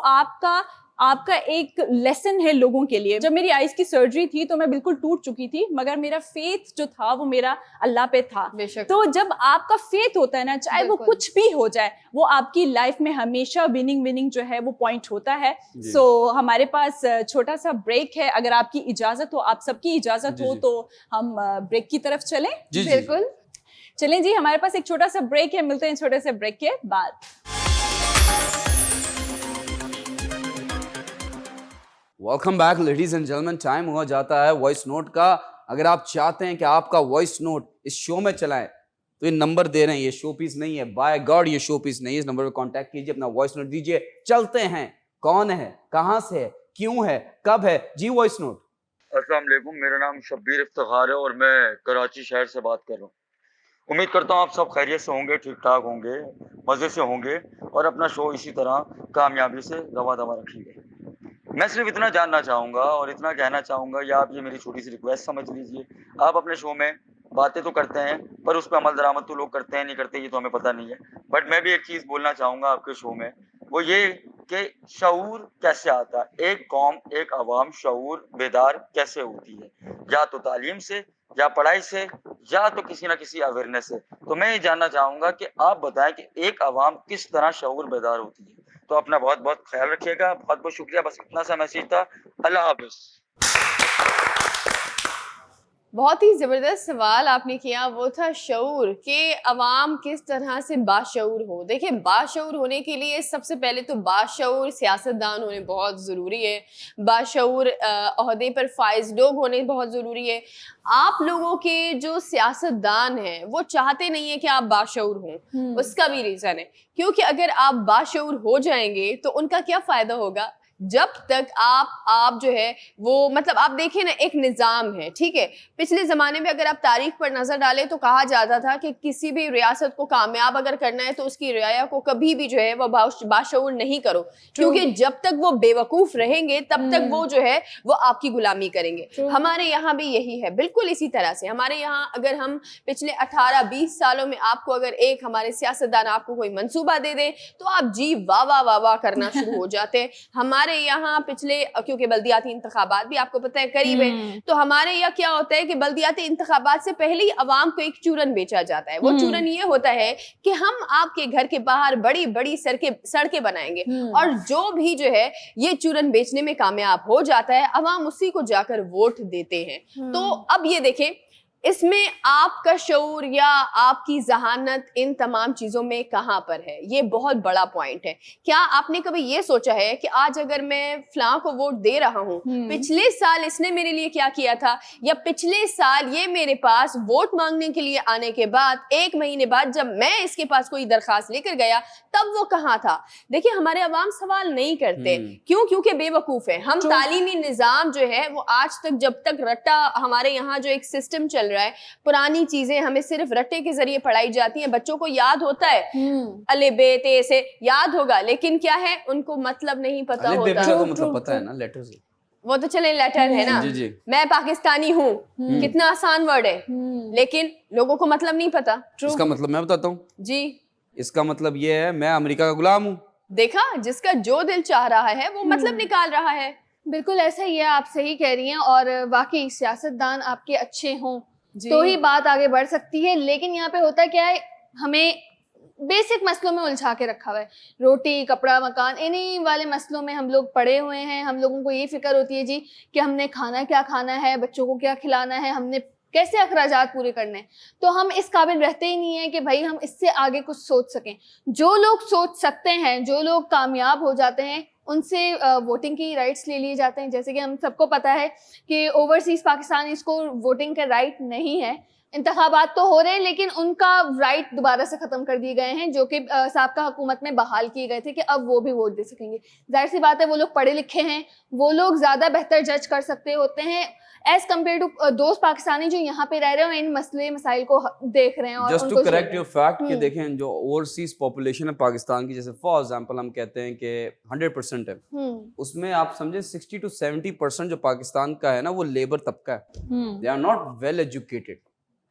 आपका एक लेसन है लोगों के लिए। जब मेरी आइज की सर्जरी थी तो मैं बिल्कुल टूट चुकी थी, मगर मेरा फेथ जो था वो मेरा अल्लाह पे था। बेशक। तो जब आपका फेथ होता है ना, चाहे वो बिल्कुल। कुछ भी हो जाए, वो आपकी लाइफ में हमेशा विनिंग जो है वो पॉइंट होता है। जी। सो हमारे पास छोटा सा ब्रेक है, अगर आपकी इजाजत हो, आप सबकी इजाजत जी, हो जी। तो हम ब्रेक की तरफ चलें। जी जी बिल्कुल। चलें जी, हमारे पास एक छोटा सा ब्रेक है, मिलते हैं छोटे से ब्रेक के बाद। Welcome back ladies and gentleman. Time हुआ जाता है वॉइस नोट का। अगर आप चाहते हैं कि आपका वॉइस नोट इस शो में चलाएं तो ये नंबर दे रहे हैं, ये शो पीस नहीं है, बाय गॉड ये शो पीस नहीं है। इस नंबर पे कांटेक्ट कीजिए, अपना वॉइस नोट दीजिए। चलते हैं, कौन है, कहां से है, क्यों है, कब है जी वॉइस नोट। अस्सलाम वालेकुम, मेरा नाम शब्बीर इफ्तिखार है और मैं कराची शहर से बात कर रहा हूँ। उम्मीद करता हूँ आप सब खैरियत से होंगे, ठीक ठाक होंगे, मज़े से होंगे और अपना शो इसी तरह कामयाबी से दवा रखिएगा। मैं सिर्फ इतना जानना चाहूँगा और इतना कहना चाहूँगा, या आप ये मेरी छोटी सी रिक्वेस्ट समझ लीजिए। आप अपने शो में बातें तो करते हैं पर उस पर अमल दरामद तो लोग करते हैं नहीं करते ये तो हमें पता नहीं है, बट मैं भी एक चीज़ बोलना चाहूँगा आपके शो में, वो ये कि शऊर कैसे आता है, एक कौम एक अवाम शऊर बेदार कैसे होती है, या तो तालीम से, या पढ़ाई से, या तो किसी ना किसी अवेयरनेस से। तो मैं ये जानना चाहूँगा कि आप बताएं कि एक अवाम किस तरह शऊर बेदार होती है। तो अपना बहुत बहुत ख्याल रखिएगा, बहुत बहुत शुक्रिया। बस इतना सा मैसेज था। अल्लाह हाफिज़। बहुत ही ज़बरदस्त सवाल आपने किया, वो था शऊर कि अवाम किस तरह से बाशऊर हो। देखिए, बाशऊर होने के लिए सबसे पहले तो बाशऊर सियासतदान होने बहुत ज़रूरी है, बाशऊर ओहदे पर फाइज लोग होने बहुत ज़रूरी है। आप लोगों के जो सियासतदान हैं वो चाहते नहीं है कि आप बाशऊर हों, उसका भी रीज़न है, क्योंकि अगर आप बाशऊर हो जाएंगे तो उनका क्या फ़ायदा होगा जब तक आप जो है वो, मतलब आप देखें ना, एक निज़ाम है, ठीक है। पिछले ज़माने में अगर आप तारीख पर नज़र डालें तो कहा जाता था कि किसी भी रियासत को कामयाब अगर करना है तो उसकी रियाया को कभी भी जो है वो बाशऊर नहीं करो, क्योंकि जब तक वो बेवकूफ़ रहेंगे तब तक वो जो है वो आपकी गुलामी करेंगे। हमारे यहाँ भी यही है, बिल्कुल इसी तरह से। हमारे यहाँ अगर हम पिछले 18-20 सालों में आपको अगर एक हमारे सियासतदान आपको कोई मंसूबा दे दें तो आप जी वाह वाह वाह वाह करना शुरू हो जाते हैं। हमारे यहाँ पिछले, क्योंकि बल्दियाती इंतखाबात भी आपको पता है करीब है, तो हमारे यहाँ क्या होता है कि बल्दियाती इंतखाबात से पहले ही अवाम को एक चूरन बेचा जाता है। वो चूरन ये होता है कि हम आपके घर के बाहर बड़ी बड़ी सड़कें बनाएंगे, और जो भी जो है ये चूरन बेचने में कामयाब हो जाता है अवाम उसी को जाकर वोट देते हैं। तो अब ये देखें, इसमें आपका शऊर या आपकी जहानत इन तमाम चीजों में कहां पर है, ये बहुत बड़ा पॉइंट है। क्या आपने कभी ये सोचा है कि आज अगर मैं फलां को वोट दे रहा हूं, पिछले साल इसने मेरे लिए क्या किया था, या पिछले साल ये मेरे पास वोट मांगने के लिए आने के बाद 1 महीने बाद जब मैं इसके पास कोई दरखास्त लेकर गया तब वो कहां था। देखिए, हमारे अवाम सवाल नहीं करते, क्यों? क्योंकि बेवकूफ है हम। तालीमी निजाम जो है वो आज तक, जब तक रट्टा, हमारे यहाँ जो एक सिस्टम चल रहा है, पुरानी चीजें हमें सिर्फ रट्टे के जरिए पढ़ाई जाती हैं। बच्चों को याद होता है अले बे ते से याद होगा, लेकिन क्या है, उनको मतलब नहीं पता होता। तो मतलब पता है ना, लेटर से वो तो चले लेटर है ना, जी जी। मैं पाकिस्तानी हूँ, कितना आसान वर्ड है, लेकिन लोगों को मतलब नहीं पता। इसका मतलब मैं बताता हूँ जी, इसका मतलब ये है, मैं अमेरिका का गुलाम हूँ। देखा, जिसका जो दिल चाह रहा है वो मतलब निकाल रहा है। बिल्कुल ऐसा ही है, आप सही कह रही हैं। और वाकई सियासतदान आपके अच्छे हों तो ही बात आगे बढ़ सकती है। लेकिन यहाँ पे होता क्या है, हमें बेसिक मसलों में उलझा के रखा हुआ है। रोटी कपड़ा मकान, इन्हीं वाले मसलों में हम लोग पड़े हुए हैं। हम लोगों को ये फिक्र होती है जी कि हमने खाना क्या खाना है, बच्चों को क्या खिलाना है, हमने कैसे अखराजात पूरे करने हैं। तो हम इस काबिल रहते ही नहीं है कि भाई हम इससे आगे कुछ सोच सकें। जो लोग सोच सकते हैं, जो लोग कामयाब हो जाते हैं, उनसे वोटिंग की राइट्स ले लिए जाते हैं। जैसे कि हम सबको पता है कि ओवरसीज पाकिस्तानीज़ को वोटिंग का राइट नहीं है। इंतखाबात तो हो रहे हैं लेकिन उनका राइट दोबारा से ख़त्म कर दिए गए हैं, जो कि साबका हुकूमत में बहाल किए गए थे कि अब वो भी वोट दे सकेंगे। जाहिर सी बात है, वो लोग पढ़े लिखे हैं, वो लोग ज़्यादा बेहतर जज कर सकते होते हैं एज कम्पेयर टू दोस्त पाकिस्तानी जो यहाँ पे रह रहे हैं और इन मसले मसाइल को देख रहे हैं। और just to correct your fact कि देखें, जो ओवरसीज पॉपुलेशन है पाकिस्तान की, जैसे फॉर एग्जांपल हम कहते हैं कि 100% है, उसमें आप समझे 60 to 70% जो पाकिस्तान का है ना, वो लेबर तबका है। They are not well educated.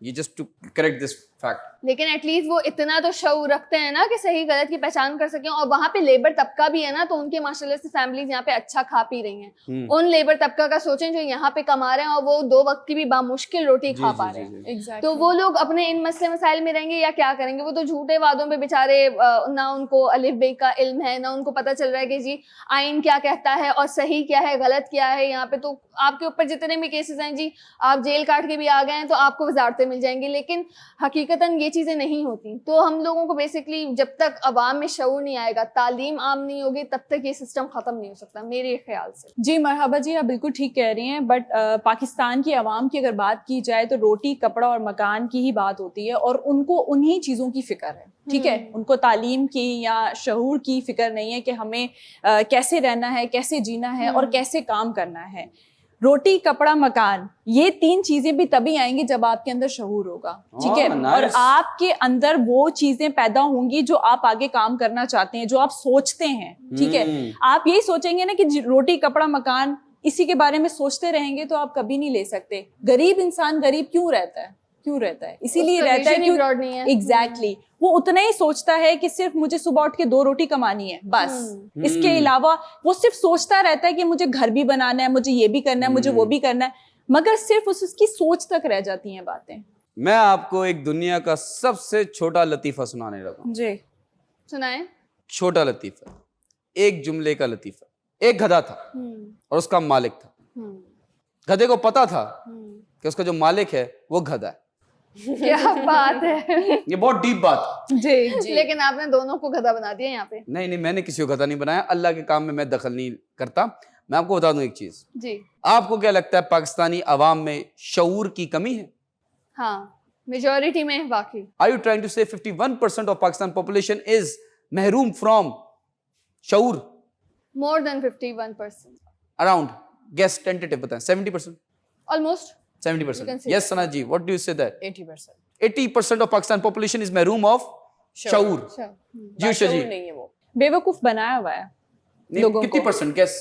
ये just to correct this fact. लेकिन एटलीस्ट वो इतना तो शऊर रखते हैं ना कि सही गलत की पहचान कर सकें। और वहाँ पे लेबर तबका भी है ना, तो उनके माशाल्लाह से फैमिलीज यहाँ पे अच्छा खा पी रही हैं। उन लेबर तबका का सोचें जो यहाँ पे कमा रहे हैं और वो 2 वक्त की भी बामुश्किल रोटी खा पा रहे हैं। Exactly. तो वो लोग अपने इन मसले मसाइल में रहेंगे या क्या करेंगे? वो तो झूठे वादों पे बेचारे, ना उनको अलिफ बे का इल्म है, ना उनको पता चल रहा है कि जी आइन क्या कहता है और सही क्या है गलत क्या है। यहाँ पे तो आपके ऊपर जितने भी केसेस हैं जी, आप जेल काट के भी आ गए हैं तो आपको वजारतें मिल जाएंगी, लेकिन हकीकतन ये चीज़ें नहीं होती। तो हम लोगों को बेसिकली जब तक अवाम में शऊर नहीं आएगा, तालीम आम नहीं होगी, तब तक ये सिस्टम ख़त्म नहीं हो सकता मेरे ख्याल से। जी मरहबा जी, आप बिल्कुल ठीक कह रही हैं। बट पाकिस्तान की आवाम की अगर बात की जाए तो रोटी कपड़ा और मकान की ही बात होती है, और उनको उन्हीं चीज़ों की फ़िक्र है। ठीक है, उनको तालीम की या शऊर की फ़िक्र नहीं है कि हमें कैसे रहना है, कैसे जीना है और कैसे काम करना है। रोटी कपड़ा मकान, ये 3 चीजें भी तभी आएंगी जब आपके अंदर शऊर होगा। ठीक है, और आपके अंदर वो चीजें पैदा होंगी जो आप आगे काम करना चाहते हैं, जो आप सोचते हैं। ठीक है, आप यही सोचेंगे ना कि रोटी कपड़ा मकान, इसी के बारे में सोचते रहेंगे तो आप कभी नहीं ले सकते। गरीब इंसान गरीब क्यों रहता है? इसीलिए रहता है क्यों? एग्जैक्टली, वो उतना ही सोचता है कि सिर्फ मुझे सुबह उठ के 2 रोटी कमानी है बस। इसके अलावा वो सिर्फ सोचता रहता है कि मुझे घर भी बनाना है, मुझे ये भी करना है, मुझे वो भी करना है, मगर सिर्फ उसकी सोच तक रह जाती हैं बातें। मैं आपको एक दुनिया का सबसे छोटा लतीफा सुनाने लगा हूं। जी सुनाए। छोटा लतीफा, एक जुमले का लतीफा। एक गधा था और उसका मालिक था। गधे को पता था कि उसका जो मालिक है वो गधा है। क्या बात है। ये बहुत डीप बात। जी लेकिन आपने दोनों को गधा बना दिया यहाँ पे। नहीं, मैंने किसी को गधा नहीं बनाया, अल्लाह के काम में मैं दखल नहीं करता। मैं आपको बता दूं एक चीज, जी आपको क्या लगता है पाकिस्तानी अवाम में शऊर की कमी है? हाँ, मेजॉरिटी में वाकई। Are you trying to say 51% of Pakistan population is mahroom from शऊर? More than 51%। Around, guess tentative बताएं, 70%? Almost. You 70%. can say Yes, Sana ji, what do you say that? 80%। 80% of Pakistan population is mahroom of शऊर। जी उषा जी, नहीं है वो। बेवकूफ बनाया हुआ है नहीं, लोगों कितनी को। Percent guess?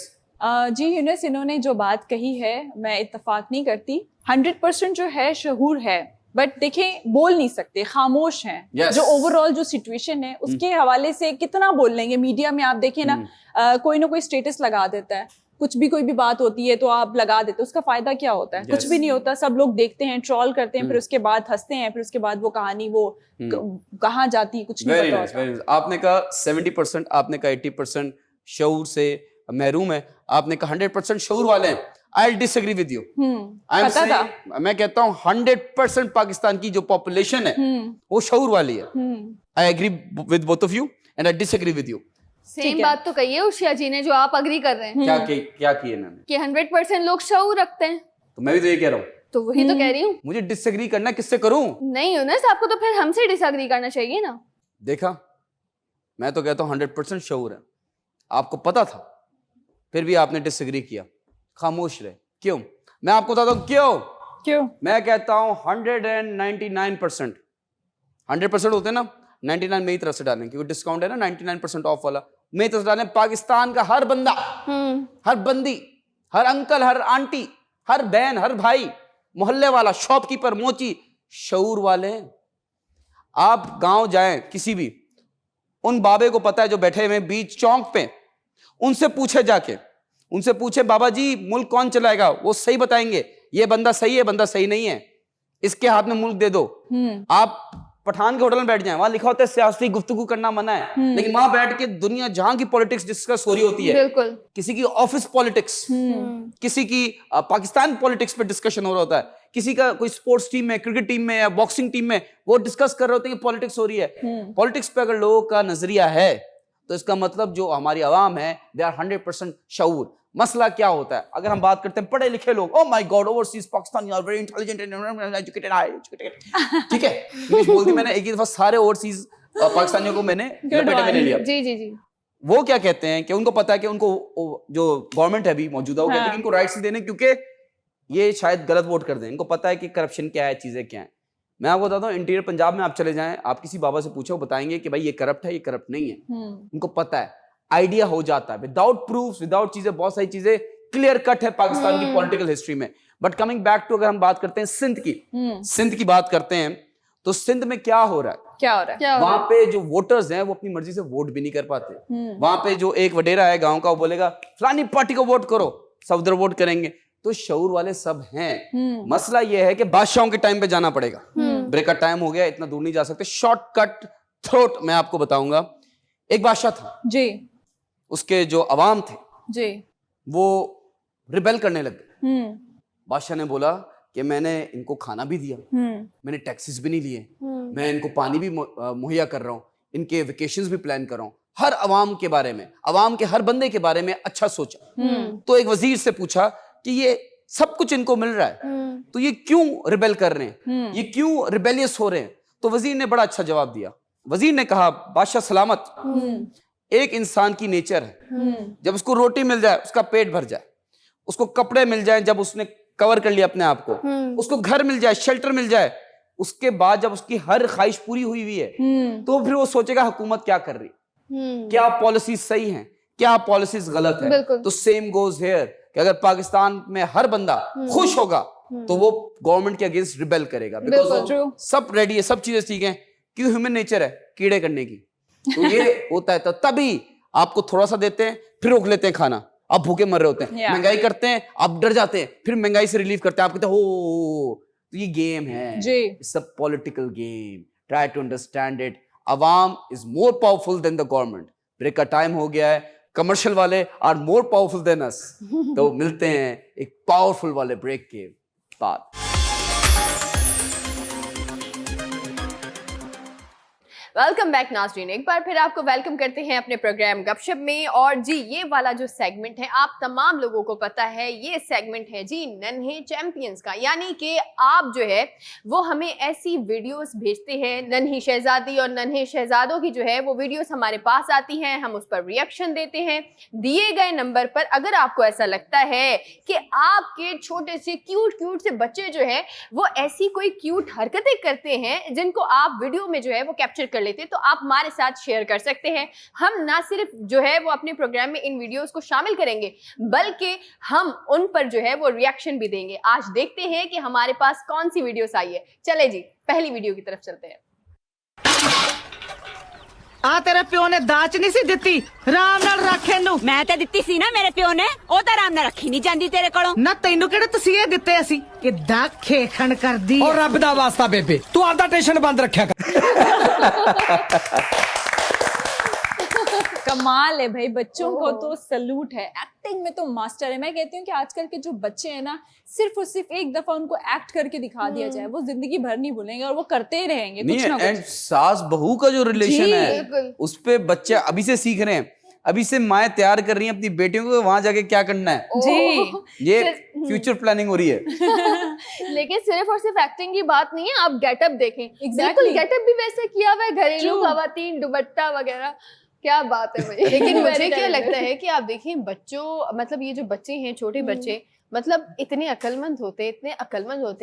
जी यूनुस, इन्होंने जो बात कही है मैं इत्तेफाक नहीं करती। 100% जो है शहूर है, बट देखें बोल नहीं सकते, खामोश हैं। Yes. जो ओवरऑल जो सिचुएशन है उसके हवाले से कितना बोल लेंगे। मीडिया में आप देखें ना, कोई ना कोई स्टेटस लगा देता है, कुछ भी कोई भी बात होती है तो आप लगा देते हो, उसका फायदा क्या होता है? Yes. कुछ भी नहीं होता, सब लोग देखते हैं, ट्रोल करते हैं, फिर उसके बाद हंसते हैं, फिर उसके बाद वो कहानी वो कहाँ जाती है कुछ नहीं Very पता nice, होता। very nice. आपने कहा 70%, आपने कहा 80% शऊर से महरूम है, आपने कहा 100% शऊर वाले हैं। I'll disagree with you. I'm पता था। saying, मैं कहता हूँ 100% पाकिस्तान की जो पॉपुलेशन है वो शऊर वाली है। I agree with both of you and I disagree with you. Same बात तो कही है उषा जी ने जो आप अग्री कर रहे हैं क्या किए इन्होंने? कि 100% लोग शऊर रखते हैं। तो मैं भी तो ये कह रहा हूँ, तो वही तो कह रही हूँ। मुझे डिसएग्री करना किससे करूं? नहीं यूनुस, आपको तो फिर हमसे डिसएग्री करना चाहिए ना। देखा, मैं तो कहता हूँ 100% शऊर है, आपको पता था फिर भी आपने डिसएग्री किया, खामोश रहे। क्यों? मैं आपको बताता हूँ क्यों। मैं कहता हूँ 199%, 100% होते हैं ना, 99 मेरी तरफ से डालें क्योंकि डिस्काउंट है ना, 99% ऑफ वाला मेरी तरफ से डालें। पाकिस्तान का हर बंदा, हर बंदी, हर अंकल, हर आंटी, हर बहन, हर भाई, मोहल्ले वाला, शॉपकीपर, मोची शऊर वाले हैं। आप गांव जाएं किसी भी, उन बाबे को पता है जो बैठे हुए बीच चौक पे, उनसे पूछे जाके, उनसे पूछे बाबा जी मुल्क कौन चलाएगा, वो सही बताएंगे। ये बंदा सही है, बंदा सही नहीं है, इसके हाथ में मुल्क दे दो। आप पठान के होटल में बैठ जाएं, वहां लिखा होता है सियासी गुफ्तगू करना मना है, लेकिन वहां बैठ के दुनिया जहां की पॉलिटिक्स डिस्कस हो रही होती है, बिल्कुल। किसी की ऑफिस पॉलिटिक्स, किसी की पाकिस्तान पॉलिटिक्स पे डिस्कशन हो रहा होता है, किसी का कोई स्पोर्ट्स टीम में, क्रिकेट टीम में या बॉक्सिंग टीम में, वो डिस्कस कर रहे होते हैं कि पॉलिटिक्स हो रही है। पॉलिटिक्स पे अगर लोगों का नजरिया है तो इसका मतलब जो हमारी आवाम है दे आर 100% शऊर। मसला क्या होता है, अगर हम बात करते हैं पढ़े लिखे लोग, oh my God overseas Pakistani are very intelligent and educated, high educated, ठीक है, इंग्लिश बोल दी मैंने एक ही दफा, सारे ओवरसीज पाकिस्तानियों को मैंने लपेटे में ले लिया। जी जी जी। वो क्या कहते हैं कि उनको पता है कि उनको जो गवर्नमेंट है अभी मौजूदा, वो कहते हैं कि इनको राइट्स देने क्योंकि ये शायद गलत वोट कर दें। इनको पता है कि करप्शन क्या है, चीजें क्या है। मैं आपको बताता हूँ, इंटीरियर पंजाब में आप चले जाएं, आप किसी बाबा से पूछो, बताएंगे कि भाई ये करप्ट है, ये करप्ट नहीं है। उनको पता है, आइडिया हो जाता है, विदाउट प्रूफ, विदाउट चीजें, बहुत सारी चीजें क्लियर कट है पाकिस्तान की पॉलिटिकल हिस्ट्री में। बट कमिंग बैक टू, अगर हम बात करते हैं सिंध की, सिंध की बात करते हैं तो सिंध में क्या हो रहा है? क्या हो रहा है? वहां पे जो वोटर्स हैं वो अपनी मर्जी से वोट भी नहीं कर पाते। वहां पे जो एक वडेरा है गांव का, वो बोलेगा फलानी पार्टी को वोट करो, सब उधर वोट करेंगे। तो शऊर वाले सब हैं। मसला ये है कि बादशाहों के टाइम पे जाना पड़ेगा। ब्रेक टाइम हो गया, इतना दूर नहीं जा सकते। शॉर्टकट थ्रोट मैं आपको बताऊंगा। एक बादशाह था जी, उसके जो अवाम थे जी, वो रिबेल करने लगे। बादशाह ने बोला कि मैंने इनको खाना भी दिया, मैंने टैक्सेस भी नहीं लिए, मैं इनको पानी भी मुहैया कर रहा हूँ, इनके वेकेशंस भी प्लान कर रहा हूँ, हर अवाम के बारे में, अवाम के हर बंदे के बारे में अच्छा सोचा। तो एक वजीर से पूछा कि ये सब कुछ इनको मिल रहा है तो ये क्यों रिबेल कर रहे हैं, ये क्यों रिबेलियस हो रहे हैं? तो वजीर ने बड़ा अच्छा जवाब दिया। वजीर ने कहा, बादशाह सलामत, एक इंसान की नेचर है, जब उसको रोटी मिल जाए, उसका पेट भर जाए, उसको कपड़े मिल जाए, जब उसने कवर कर लिया अपने आप को, उसको घर मिल जाए, शेल्टर मिल जाए, उसके बाद जब उसकी हर ख्वाहिश पूरी हुई हुई है तो फिर वो सोचेगा हुकूमत क्या कर रही, क्या पॉलिसीज सही हैं, क्या पॉलिसीज गलत है। तो सेम गोज हियर कि अगर पाकिस्तान में हर बंदा खुश होगा तो वो गवर्नमेंट के अगेंस्ट रिबेल करेगा, बिकॉज सब रेडी है, सब चीजें ठीक है, क्यों ह्यूमन नेचर है कीड़े करने की। तो ये होता है, तो तभी आपको थोड़ा सा देते हैं, फिर रोक लेते हैं खाना, आप भूखे मर रहे होते हैं, महंगाई करते हैं, आप डर जाते हैं, फिर महंगाई से रिलीव करते हैं, आप कहते हैं हो। तो ये गेम है, it's a political game, try to understand it. अवाम is more powerful than the government. Break का टाइम हो गया है, कमर्शियल वाले are more powerful than us. तो मिलते हैं एक पावरफुल वाले ब्रेक के बाद। वेलकम बैक नाज़रीन, एक बार फिर आपको वेलकम करते हैं अपने प्रोग्राम गपशप में। और जी ये वाला जो सेगमेंट है आप तमाम लोगों को पता है, ये सेगमेंट है जी नन्हे चैंपियंस का। यानी कि आप जो है वो हमें ऐसी वीडियोस भेजते हैं, नन्ही शहजादी और नन्हे शहजादों की जो है वो वीडियोस हमारे पास आती हैं, हम उस पर रिएक्शन देते हैं दिए गए नंबर पर। अगर आपको ऐसा लगता है कि आपके छोटे से क्यूट से बच्चे जो है वो ऐसी कोई क्यूट हरकतें करते हैं जिनको आप वीडियो में जो है वो कैप्चर कर लेते हैं, तो आप हमारे साथ शेयर कर सकते हैं। हम ना सिर्फ जो है वो अपने प्रोग्राम में इन वीडियोस को शामिल करेंगे बल्कि हम उन पर जो है वो रिएक्शन भी देंगे। आज देखते हैं कि हमारे पास कौन सी वीडियोस आई है। चले जी पहली वीडियो की तरफ चलते हैं। ਆ ਤੇਰੇ ਪਿਓ ਨੇ ਦਾਚ ਨਹੀਂ ਸੀ ਦਿੱਤੀ ਆਰਾਮ ਨਾਲ ਰੱਖ ਇਹਨੂੰ ਮੈਂ ਤਾਂ ਦਿੱਤੀ ਸੀ ਨਾ ਮੇਰੇ ਪਿਓ ਨੇ, ਉਹ ਤਾਂ ਆਰਾਮ ਨਾਲ ਰੱਖੀ ਨਹੀਂ ਜਾਂਦੀ ਤੇਰੇ ਕੋਲੋਂ। ਨਾ ਤੈਨੂੰ ਕਿਹੜੇ ਤਸੀਹੇ ਦਿੱਤੇ ਅਸੀਂ ਕਿੱਦਾਂ ਖੇਖਣ ਕਰਦੀ और रब दा वास्ता बेबे तू आपदा टेंशन बंद रखा कर। कमाल है भाई, बच्चों को तो सलूट है, एक्टिंग में तो मास्टर है। मैं कहती हूँ कि आजकल के जो बच्चे हैं ना, सिर्फ और सिर्फ एक दफा उनको एक्ट करके दिखा दिया जाए, वो जिंदगी भर नहीं भूलेंगे और वो करते ही रहेंगे कुछ ना नहीं, एंड कुछ। सास बहू का जो रिलेशन जी, है बिल्कुल। उस पे बच्चे अभी से सीख रहे हैं। अभी से माएं तैयार कर रही हैं अपनी बेटियों को वहां जाके क्या करना है। जी ये फ्यूचर प्लानिंग हो रही है। लेकिन सिर्फ और सिर्फ एक्टिंग की बात नहीं है, आप गेटअप देखें। Exactly. बिल्कुल गेटअप भी वैसे किया हुआ है, घरेलू True. खवातीन दुपट्टा वगैरह, क्या बात है भाई। लेकिन मुझे Very क्या talented. लगता है कि आप देखिए बच्चों, मतलब ये जो बच्चे हैं छोटे बच्चे, मतलब इतने अक्लमंद होते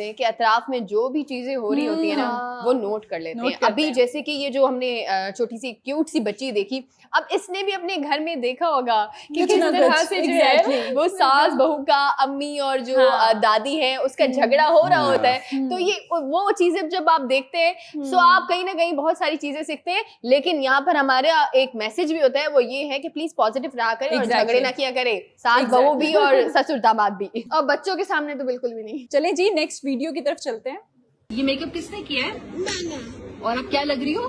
हैं कि अतराफ में जो भी चीजें हो रही होती है ना हाँ। वो नोट कर लेते नोट हैं। करते अभी हैं। जैसे कि ये जो हमने छोटी सी क्यूट सी बच्ची देखी, अब इसने भी अपने घर में देखा होगा कि कुछ किस ना तरह कुछ, से जो exactly. है वो सास बहू का, अम्मी और जो हाँ। दादी है उसका झगड़ा हो रहा हाँ। होता है। तो ये वो चीजें जब आप देखते हैं तो आप कहीं ना कहीं बहुत सारी चीजें सीखते हैं। लेकिन यहाँ पर हमारा एक मैसेज भी होता है, वो ये है कि प्लीज पॉजिटिव रहा करें और Exactly. झगड़े ना किया करें, सास बहू भी और ससुर दामाद भी। और बच्चों के सामने तो बिल्कुल भी नहीं। चले जी नेक्स्ट वीडियो की तरफ चलते हैं। ये मेकअप किसने किया है? मैंने। और अब क्या लग रही हो?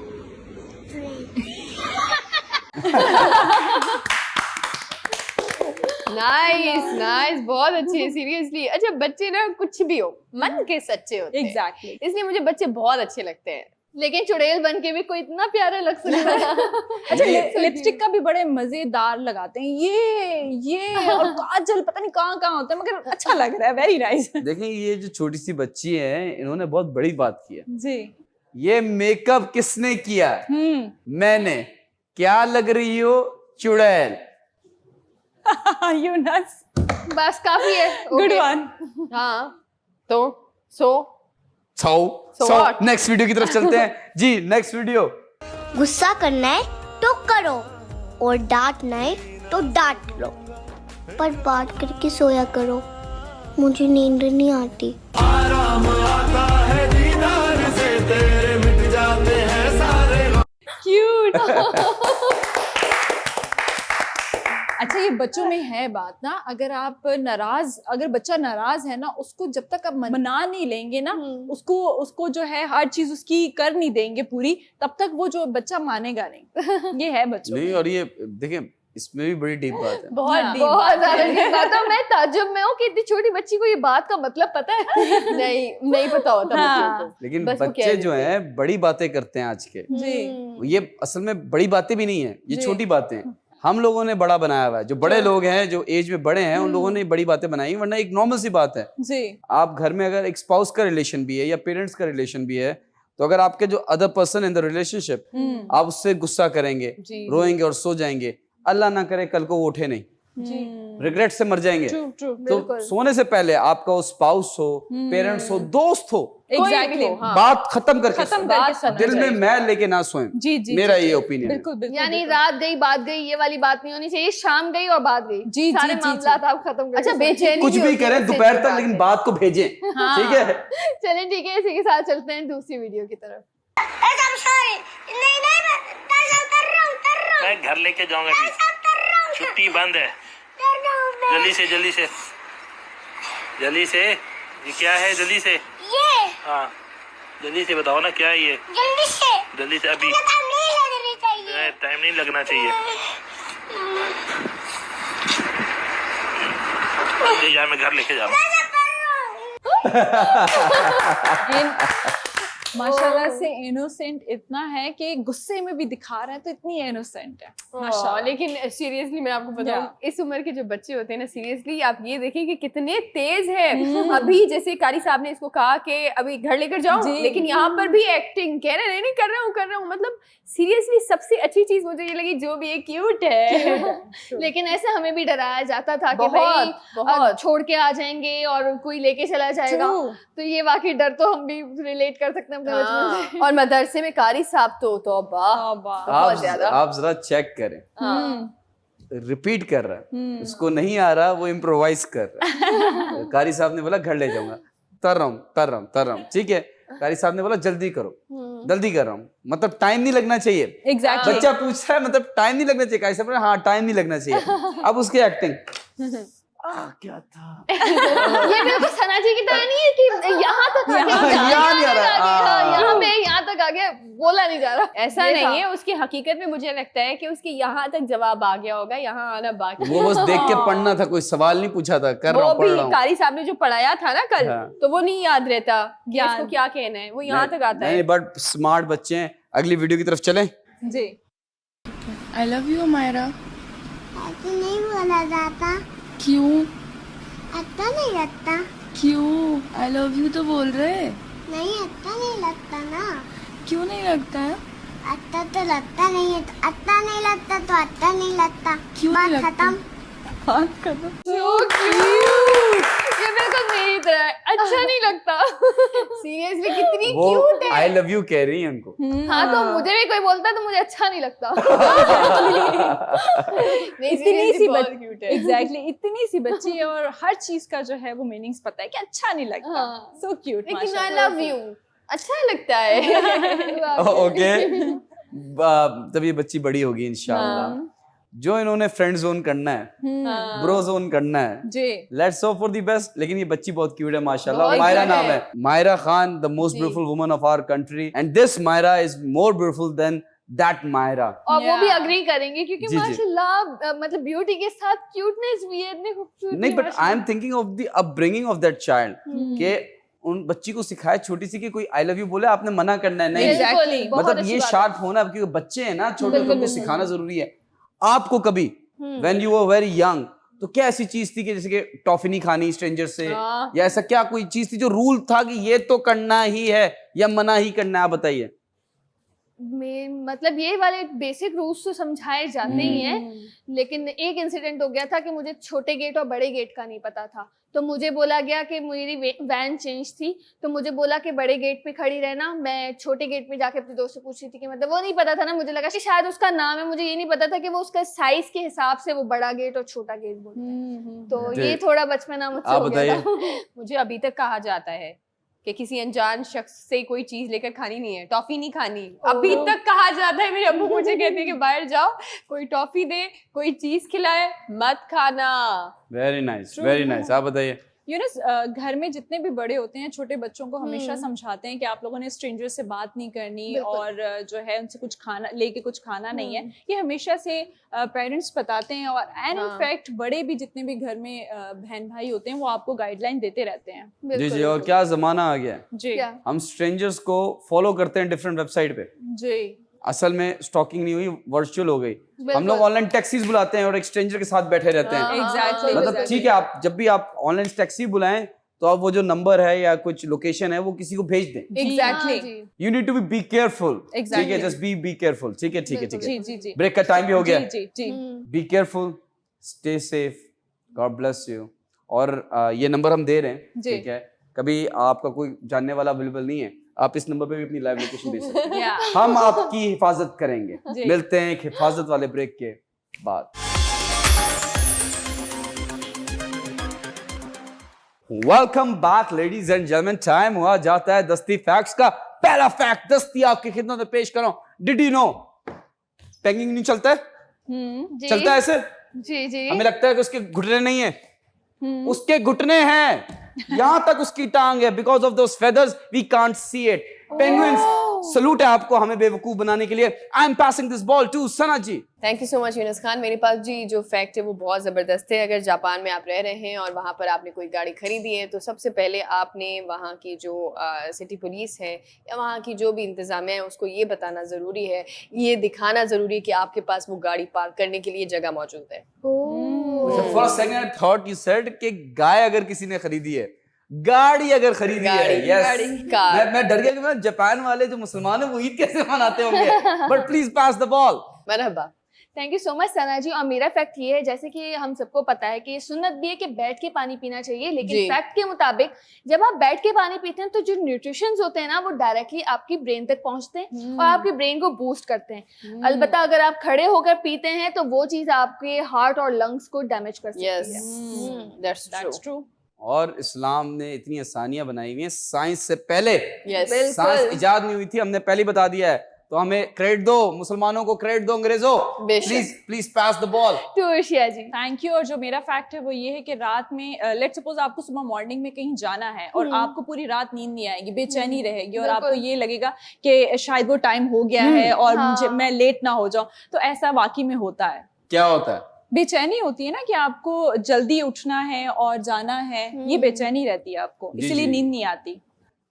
नाइस, बहुत अच्छे है सीरियसली। अच्छा बच्चे ना कुछ भी हो मन के सच्चे होते हैं, एग्जैक्टली। इसलिए मुझे बच्चे बहुत अच्छे लगते हैं। लेकिन चुड़ैल बन के भी कोई इतना प्यारा लग सकता है। अच्छा लिपस्टिक का भी बड़े मजेदार लगाते हैं, ये और काजल पता नहीं कहाँ कहाँ होता है, मगर अच्छा लग रहा है, वेरी नाइस। देखें ये जो छोटी सी बच्ची है, इन्होंने बहुत बड़ी बात की है। जी ये मेकअप किसने किया? मैंने। क्या लग रही हो? चुड़ैल। यूनस, बस काफी है। Good Okay. वन। हाँ तो सो So what? नेक्स्ट वीडियो की तरफ चलते हैं जी। Next video. गुस्सा करना है तो करो और डांटना है तो डांट लो, पर बात करके सोया करो, मुझे नींद नहीं आती। क्यूट। अच्छा ये बच्चों में है बात ना, अगर बच्चा नाराज है ना, उसको जब तक आप मना नहीं लेंगे ना, उसको जो है हर चीज उसकी कर नहीं देंगे पूरी, तब तक वो जो बच्चा मानेगा नहीं। ये है बच्चों नहीं, में। और ये देखें इसमें भी बड़ी डीप बात है। बहुत हाँ, deep बहुत बात ज्यादा है। deep बात है। मैं ताज्जुब में हूँ कि इतनी छोटी बच्ची को ये बात का मतलब पता है। नहीं पता होता हाँ। बच्चों को। लेकिन बस वो कह बच्चे जो देते हैं बड़ी बातें करते हैं आज के। जी ये असल में बड़ी बातें भी नहीं है, ये जी। छोटी बातें हैं। हम लोगों ने बड़ा बनाया हुआ है, जो बड़े लोग हैं, जो एज में बड़े हैं, उन लोगों ने बड़ी बातें बनाई, वरना एक नॉर्मल सी बात है। जी आप घर में अगर एक स्पाउस का रिलेशन भी है या पेरेंट्स का रिलेशन भी है, तो अगर आपके जो other person in the relationship आप उससे गुस्सा करेंगे, जी। रोएंगे और सो जाएंगे, अल्लाह ना करे कल को वो उठे नहीं, जी रिग्रेट से मर जाएंगे। ट्रू ट्रू तो सोने से पहले आपका वो स्पाउस हो, पेरेंट्स हो, दोस्त हो, एग्जैक्टली। हाँ। बात खत्म करके खत्म सोएं। करके सोना दिल में चाहिए। मैल लेके ना सोएं। जी जी मेरा जी, ये जी। ओपिनियन है। बिल्कुल बिल्कुल यानी बिल्कुल। रात गई बात गई, ये वाली बात नहीं होनी चाहिए। शाम गई और बात गई, जी, सारे जी, जी, मामला जी। आप खत्म कर। अच्छा बेचैनी कुछ भी होती है, करें उससे दोपहर अच्छी तक, बात लेकिन है। बात को भेजें। ठीक है। चलें ठीक है, इसी के साथ चलते हैं दूसरी वीडियो की तरफ। मैं घर लेके जाऊंगा अभी, छुट्टी बंद है। जल्दी से ये क्या है? जल्दी से हाँ जल्दी से बताओ ना क्या है ये? जल्दी से अभी टाइम नहीं लगना चाहिए। यार मैं घर लेके जा रहा हूँ। माशाल्लाह से इनोसेंट इतना है कि गुस्से में भी दिखा रहा है, तो इतनी इनोसेंट है माशाल्लाह। लेकिन सीरियसली मैं आपको बताऊं, इस उम्र के जो बच्चे होते हैं ना, सीरियसली आप ये देखें कि कितने तेज है। अभी जैसे कारी साहब ने इसको कहा कि अभी घर लेकर जाओ, लेकिन यहाँ पर भी एक्टिंग कह रहे नहीं कर रहा हूँ। मतलब सीरियसली सबसे अच्छी चीज मुझे ये लगी, जो भी ये क्यूट है। लेकिन ऐसे हमें भी डराया जाता था कि बहुत, भाई छोड़ के आ जाएंगे और कोई लेके चला जाएगा। तो ये वाकई डर तो हम भी रिलेट कर सकते हैं अपने बचपन से। और मदरसे में कारी साहब तो तौबा बहुत ज्यादा। आप जरा चेक करें, रिपीट कर रहा है, उसको नहीं आ रहा, वो इम्प्रोवाइज कर रहा है। कारी साहब ने बोला घर ले जाऊंगा, तर रहा हूं, ठीक है। कारी साहब ने बोला जल्दी करो, जल्दी कर रहा हूँ, मतलब टाइम नहीं लगना चाहिए। एग्जैक्टली बच्चा पूछ रहा है, मतलब टाइम नहीं लगना चाहिए। कारी साहब ने हाँ टाइम नहीं लगना चाहिए। अब उसकी एक्टिंग क्या था ये बिल्कुल सना जी की तरह नहीं है कि यहाँ तक आ गया, यहाँ तक आ गया, बोला नहीं जा रहा। ऐसा नहीं है, उसकी हकीकत में मुझे लगता है कि उसके यहाँ तक जवाब आ गया होगा, यहाँ आना बाकी। वो बस देख के पढ़ना था, कोई सवाल नहीं पूछा था, कर रहा हूँ, पढ़ रहा हूँ। कारी साहब ने जो पढ़ाया था ना कल, तो वो नहीं याद रहता कि याद। इसको क्या कहना है, वो यहाँ तक आता है। नहीं, बट स्मार्ट बच्चे हैं। अगली वीडियो की तरफ चलें। जी। I love you Maira. ऐसे नहीं बोला जाता। क्यों? अच्छा नहीं लगता। क्यों? आई लव यू तो बोल रहे। नहीं अच्छा नहीं लगता ना। क्यों नहीं लगता है? अच्छा तो लगता नहीं है, तो अच्छा नहीं लगता तो अच्छा नहीं लगता। क्यों बात नहीं लगता? खत्म। बात खत्म। So cute! ये बिल्कुल मेरी तरह है, अच्छा नहीं लगता। सीरियसली कितनी वो क्यूट है। आई लव यू कह रही है उनको। हाँ, तो मुझे भी कोई बोलता है तो मुझे अच्छा नहीं लगता। इतनी सी क्यूट है। एग्जैक्टली इतनी सी बच्ची है और हर चीज का जो है वो मीनिंग्स पता है कि अच्छा नहीं लगता। हाँ। So cute. लेकिन आई लव यू अच्छा लगता है। ओके, तब ये बच्ची बड़ी होगी इंशाल्लाह। जो इन्होंने फ्रेंड जोन करना है, ब्रो जोन करना है, जी, let's hope for the best. लेकिन ये बच्ची बहुत क्यूट है माशाल्लाह। बहुत मायरा cute नाम है। है, Maira Khan, the most beautiful woman of our country, and this Maira is more beautiful than that Maira. और वो भी Yeah. अग्री करेंगे क्योंकि जी, जी। माशाल्लाह मतलब ब्यूटी के साथ क्यूटनेस भी है, इतनी खूबसूरती। नहीं, but I am thinking of the upbringing of that child, के उन बच्ची को सिखाए छोटी सी कि कोई आई लव यू बोले आपने मना करना है, नहीं। Exactly. मतलब ये शार्प होना, क्योंकि बच्चे हैं ना, छोटे लोगों को सिखाना जरूरी है। आपको कभी when you were very young, तो क्या ऐसी चीज थी कि जैसे कि टॉफी नहीं खानी स्ट्रेंजर से, या ऐसा क्या कोई चीज थी जो रूल था कि ये तो करना ही है या मना ही करना है? आप बताइए। मतलब ये वाले बेसिक रूल्स तो समझाए जाते ही हैं, लेकिन एक इंसिडेंट हो गया था कि मुझे छोटे गेट और बड़े गेट का नहीं पता था। तो मुझे बोला गया कि मेरी वैन चेंज थी, तो मुझे बोला कि बड़े गेट पे खड़ी रहना। मैं छोटे गेट पे जाके अपने दोस्त से पूछ रही थी कि मतलब वो नहीं पता था ना, मुझे लगा कि शायद उसका नाम है, मुझे ये नहीं पता था कि वो उसका साइज के हिसाब से वो बड़ा गेट और छोटा गेट बोलते हैं। तो जी। ये थोड़ा बचपना मुझसे आप हो गया था। बताइए। मुझे अभी तक कहा जाता है कि किसी अनजान शख्स से कोई चीज लेकर खानी नहीं है, टॉफी नहीं खानी। अभी तक कहा जाता है, मेरे अब्बू मुझे कहते हैं कि बाहर जाओ, कोई टॉफी दे, कोई चीज खिलाए, मत खाना। Very nice, very nice. आप बताइए। घर में जितने भी बड़े होते हैं छोटे बच्चों को हमेशा समझाते हैं कि आप लोगों ने स्ट्रेंजर से बात नहीं करनी और जो है उनसे कुछ खाना लेके कुछ खाना नहीं है। ये हमेशा से पेरेंट्स बताते हैं और एंड इनफैक्ट बड़े भी जितने भी घर में बहन भाई होते हैं वो आपको गाइडलाइन देते रहते हैं। जी जी, और क्या जमाना आ गया है, जी क्या? हम स्ट्रेंजर्स को फॉलो करते हैं डिफरेंट वेबसाइट पे। जी असल में स्टॉकिंग नहीं हुई, वर्चुअल हो गई। हम लोग बिल्कुल। ऑनलाइन टैक्सीज बुलाते हैं और एक स्ट्रेंजर के साथ बैठे रहते हैं। एग्जैक्टली मतलब ठीक है, आप जब भी आप ऑनलाइन टैक्सी बुलाएं तो आप वो जो नंबर है या कुछ लोकेशन है वो किसी को भेज दें। Exactly you need to be careful. ठीक है, Exactly. Just be careful. ठीक है, ठीक है, ठीक है। जी जी जी ब्रेक का टाइम भी हो गया। जी जी be careful, stay safe, God bless you. और ये नंबर हम दे रहे हैं, जी। ठीक है। कभी आपका कोई जानने वाला अवेलेबल नहीं है, आप इस नंबर पे भी अपनी लाइव लोकेशन भेज सकते हैं। या हम आपकी हिफाजत करेंगे। जी। मिलते हैं एक हिफाजत वाले ब्रेक के बाद। Welcome back ladies and gentleman. Time हुआ जाता है दस्ती फैक्ट्स का। पहला फैक्ट दस्ती आपकी खिदमत में पेश करो। डिड यू नो पेंगिंग नहीं चलता है? जी चलता है ऐसे? जी जी हमें लगता है कि उसके घुटने नहीं है, उसके घुटने हैं। यहां तक उसकी टांग है। Because of those feathers we can't see it. Penguins salute है आपको हमें बेवकूफ बनाने के लिए। I am passing this ball to Sana ji. Thank you so much Yunus Khan. मेरे पास जी जो फैक्ट है वो बहुत ज़बरदस्त है। अगर जापान में आप रह रहे हैं और वहाँ पर आपने कोई गाड़ी खरीदी है तो सबसे पहले आपने वहाँ की जो सिटी पुलिस है या वहाँ की जो भी इंतज़ामिया है उसको ये बताना ज़रूरी है, ये दिखाना ज़रूरी है कि आपके पास वो गाड़ी पार्क करने के लिए जगह मौजूद है। For a second I thought you said कि गाय अगर किसी ने खरीदी है, गाड़ी अगर खरीदी है, यस मैं डर गया कि मैं जापान वाले जो मुसलमान है वो ईद कैसे मनाते होंगे। But please pass the ball. Marhaba. Thank you so much Sana ji. और मेरा फैक्ट ये है, जैसे कि हम सबको पता है कि सुन्नत भी है कि बैठ के पानी पीना चाहिए, लेकिन फैक्ट के मुताबिक जब आप बैठ के पानी पीते हैं तो जो न्यूट्रिशंस होते हैं ना वो डायरेक्टली आपकी ब्रेन तक पहुंचते हैं और आपकी ब्रेन को बूस्ट करते हैं। अलबत्ता अगर आप खड़े होकर पीते हैं तो वो चीज आपके हार्ट और लंग्स को डैमेज कर सकती है। That's true. और इस्लाम ने इतनी आसानियां बनाई हुई हैं साइंस से पहले। बिल्कुल। इजाद नहीं हुई थी, हमने पहले बता दिया है। तो हमें क्रेडिट दो, मुसलमानों को क्रेडिट दो, अंग्रेजों। Please pass the ball to Arshia ji. Thank you. और जो मेरा फैक्ट है वो ये है कि रात में लेट्स सपोज आपको सुबह मॉर्निंग में कहीं जाना है और आपको पूरी रात नींद नहीं आएगी, बेचैनी रहेगी और आपको ये लगेगा कि शायद वो टाइम हो गया है और मुझे मैं लेट ना हो जाऊं, तो ऐसा वाकई में होता है। क्या होता है? बेचैनी होती है ना कि आपको जल्दी उठना है और जाना है, ये बेचैनी रहती है आपको, इसलिए नींद नहीं आती।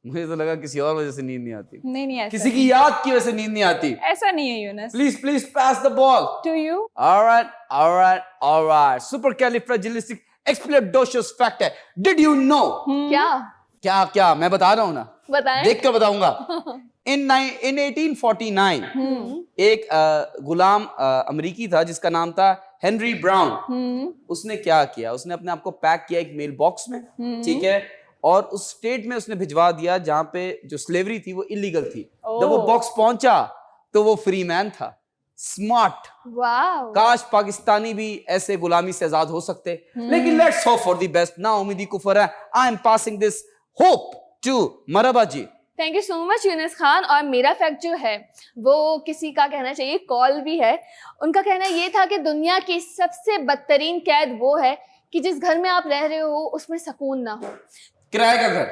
मुझे तो लगा किसी और वजह से नींद नहीं आती। नहीं ऐसा किसी की याद की वजह से नींद नहीं आती। ऐसा नहीं है Younis. Please pass the ball to you. Alright supercalifragilisticexpialidocious fact है। Did you know? क्या मैं बता रहा हूँ ना, बताएं। देख कर बताऊंगा। इन 1849 एक गुलाम अमेरिकी था जिसका नाम था हेनरी ब्राउन। उसने क्या किया, उसने अपने आप को पैक किया एक मेल बॉक्स में, ठीक है, और उस स्टेट में उसने भिजवा दिया जहां पे जो स्लेवरी थी वो इलीगल थी। जब वो बॉक्स पहुंचा तो वो फ्री मैन था। स्मार्ट। वाओ। काश पाकिस्तानी भी ऐसे गुलामी से आजाद हो सकते। लेकिन let's hope for the best. ना उम्मीद कुफर है। I am passing this hope to Marhaba ji. Thank you so much Yunus Khan. और मेरा फैक्ट जो है वो किसी का कहना चाहिए कॉल भी है। उनका कहना ये था कि दुनिया की सबसे बदतरीन कैद वो है कि जिस घर में आप रह रहे हो उसमें सुकून ना हो। किराए का घर?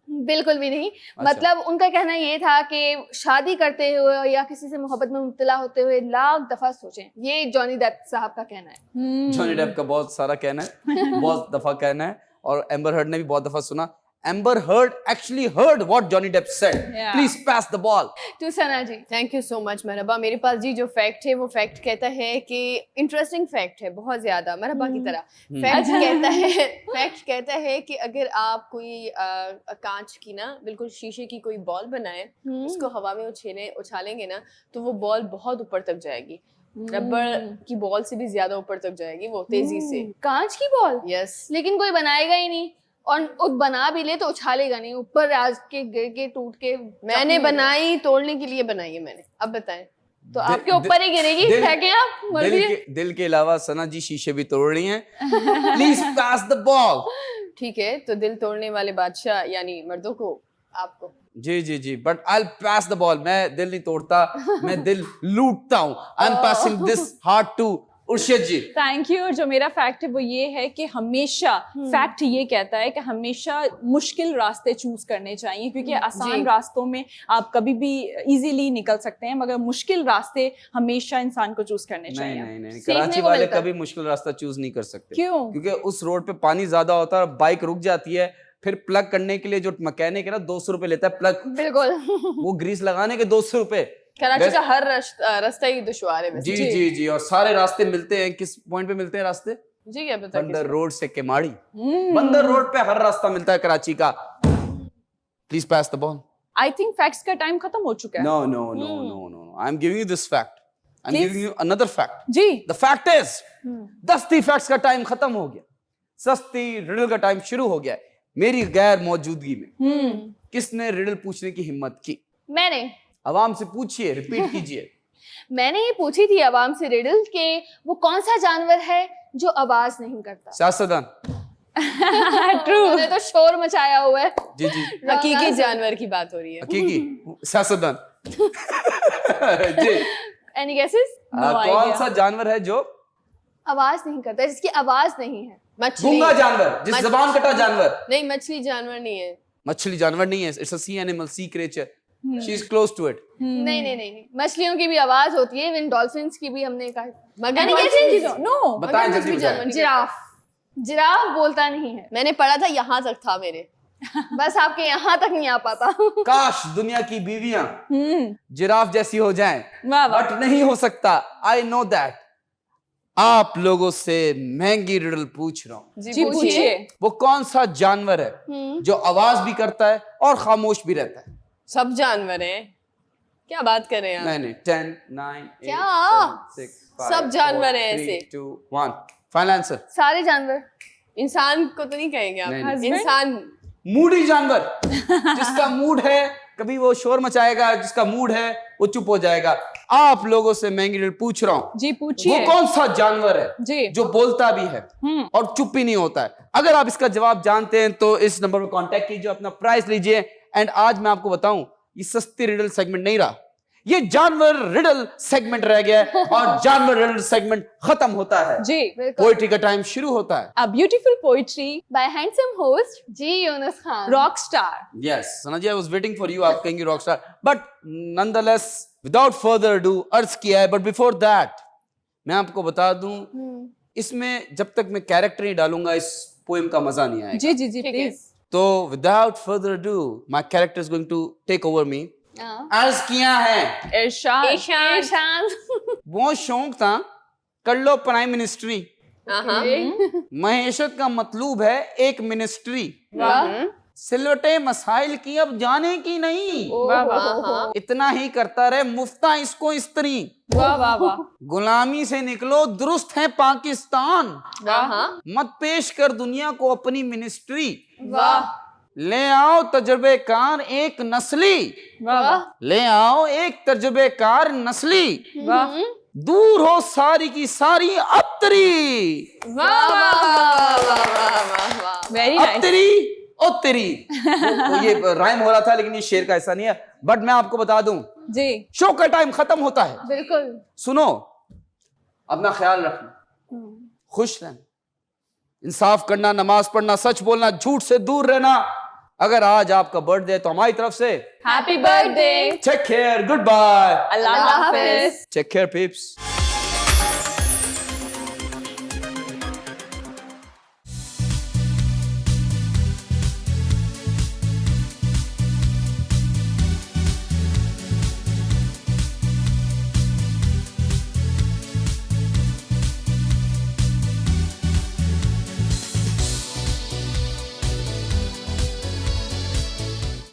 बिल्कुल भी नहीं। अच्छा। मतलब उनका कहना ये था कि शादी करते हुए या किसी से मोहब्बत में मुब्तला होते हुए लाख दफा सोचें। ये जॉनी डेप साहब का कहना है। जॉनी डेप का बहुत सारा कहना है, बहुत दफा कहना है, और एम्बर हर्ड ने भी बहुत दफा सुना। Amber Heard actually heard what Johnny Depp said. Yeah. Please pass the ball. To Sana ji. Thank you so much Marhaba. मेरे पास जी जो फैक्ट है वो फैक्ट कहता है कि इंटरेस्टिंग फैक्ट है बहुत ज्यादा मरहबा की तरह। फैक्ट कहता है कि अगर आप कोई कांच की ना बिल्कुल शीशे की कोई बॉल बनाए, उसको हवा में उछालेंगे ना तो वो बॉल बहुत ऊपर तक जाएगी। रबड़ की बॉल से भी ज्यादा ऊपर तक जाएगी वो तेजी से। कांच की बॉल? यस। लेकिन कोई बनाएगा ही नहीं, और बना भी ले तो उछालेगा नहीं, ऊपर आज के गिर के टूट के। मैंने बनाई, तोड़ने के लिए बनाई है मैंने। अब बताएं। तो आपके ऊपर ही गिरेगी। फेंकें आप। दिल के अलावा सना जी शीशे भी तोड़ रही हैं। Please pass the ball. ठीक है, तो दिल तोड़ने वाले बादशाह यानी मर्दों को आपको। जी but I will pass the ball. मैं दिल नहीं तोड़ता, मैं दिल लूटता हूँ। I am passing this heart to Urshid ji. Thank you. जो मेरा फैक्ट है वो ये है कि हमेशा फैक्ट ये कहता है कि हमेशा मुश्किल रास्ते चूज करने चाहिए, क्योंकि आसान रास्तों में आप कभी भी इजीली निकल सकते हैं, मगर मुश्किल रास्ते हमेशा इंसान को चूज करने चाहिए। नहीं, कराची वाले कभी मुश्किल रास्ता चूज नहीं कर सकते। क्यों? क्योंकि उस रोड पे पानी ज्यादा होता है, बाइक रुक जाती है, फिर प्लग करने के लिए जो मैकेनिक है ना 200 रुपए लेता है प्लग। बिल्कुल। वो ग्रीस लगाने के 200 रुपए। कराची का हर रास्ता ही दुश्वार है। जी और सारे रास्ते मिलते हैं किस पॉइंट पे मिलते हैं रास्ते? जी क्या पता। बंदर रोड से केमाड़ी। बंदर रोड पे हर रास्ता मिलता है कराची का। Please pass the ball. I think facts का टाइम खत्म हो चुका है। No. I am giving you this fact. I am giving you another fact. जी। द फैक्ट इज दस्ती फैक्ट्स का टाइम खत्म हो गया, सस्ती रिडल का टाइम शुरू हो गया। मेरी गैर मौजूदगी में किसने रिडल पूछने की हिम्मत की? मैंने। आवाम से पूछिए, रिपीट कीजिए। मैंने ये पूछी थी आवाम से रिडल के वो कौन सा जानवर है जो आवाज नहीं करता। सियासतदान। ट्रू। मैंने तो शोर मचाया हुआ है। जी हकीकी जानवर की बात हो रही है। हकीकी सियासतदान। जी। Any guesses? कौन सा जानवर है जो आवाज नहीं करता, जिसकी आवाज नहीं है? मछली। गूंगा जानवर, जिस जबान कटा जानवर। नहीं, मछली जानवर नहीं है। मछली जानवर नहीं है। It's a sea animal, sea creature. She is close to it. नहीं नहीं नहीं नहीं, मछलियों की भी आवाज होती है, इवन डॉल्फिन्स की भी हमने कहा. मगर नो बताएं जल्दी बताएं. जिराफ, जिराफ बोलता नहीं है. मैंने पढ़ा था यहाँ तक था मेरे. बस आपके यहाँ तक नहीं आ पाता. काश दुनिया की बीवियां जिराफ जैसी हो जाएं, वाह वाह. बट नहीं हो सकता. I know that. आप लोगों से महंगी रिडल पूछ रहा हूं. जी पूछिए. वो कौन सा जानवर है जो आवाज भी करता है और खामोश भी रहता है? सब जानवर हैं. क्या बात कर रहे हैं आप? नहीं 10 9 8 क्या? 7 6 5 सब जानवर हैं 4 3 ऐसे. 2 1. Final answer. सारे जानवर. इंसान को तो नहीं कहेंगे आप. नहीं. इंसान मूडी जानवर. जिसका मूड है कभी वो शोर मचाएगा, जिसका मूड है वो चुप हो जाएगा. आप लोगों से महंगी रिडल पूछ रहा हूं. जी वो पूछिए. कौन सा जानवर है जी. जो बोलता भी है और चुप भी नहीं होता है? अगर आप इसका जवाब जानते हैं तो इस नंबर पर कांटेक्ट कीजिए, अपना प्राइस लीजिए. एंड आज मैं आपको बताऊं, ये सस्ती रिडल सेगमेंट नहीं रहा, ये जानवर रिडल सेगमेंट रह गया है. और जानवर रिडल सेगमेंट खत्म होता है. जी. पोएट्री का टाइम शुरू होता है. A beautiful poetry, by handsome host ji Yunus Khan. rock star. Yes, Sanaji, I was waiting for you. आप कहेंगे Rockstar, but nonetheless, without further ado, अर्ज किया है. But before that, मैं आपको बता दूं, इसमें जब तक मैं कैरेक्टर नहीं डालूंगा इस पोएम का मजा नहीं आएगा. जी जी जी प्लीज. तो without further ado, my character is going to take over me. अर्ज किया है. इरशाद. ईशान. वो शौक था, कर लो प्राइम मिनिस्ट्री. महेशत का मतलूब है एक मिनिस्ट्री. सिलवटे मसाइल की अब जाने की नहीं. वाह वाह. इतना ही करता रहे मुफ्ता इसको स्त्री. वाह वाह वाह. गुलामी से निकलो, दुरुस्त है पाकिस्तान. मत पेश कर दुनिया को अपनी मिनिस्ट्री. वाह. ले आओ तजुर्बेकार एक नस्ली. वाह. ले आओ एक तजुर्बेकार नस्ली. वाह. दूर हो सारी की सारी अबतरी. Very nice. अबतरी ओ तेरी. तो ये राइम हो रहा था लेकिन ये शेर का ऐसा नहीं है. बट मैं आपको बता दूं, जी. शो का टाइम खत्म होता है. बिल्कुल. सुनो, अपना ख्याल रखना, खुश रहना, इंसाफ करना, नमाज पढ़ना, सच बोलना, झूठ से दूर रहना. अगर आज आपका बर्थडे है तो हमारी तरफ से happy birthday. Take care, goodbye, अल्लाह हाफिज. Take care peeps.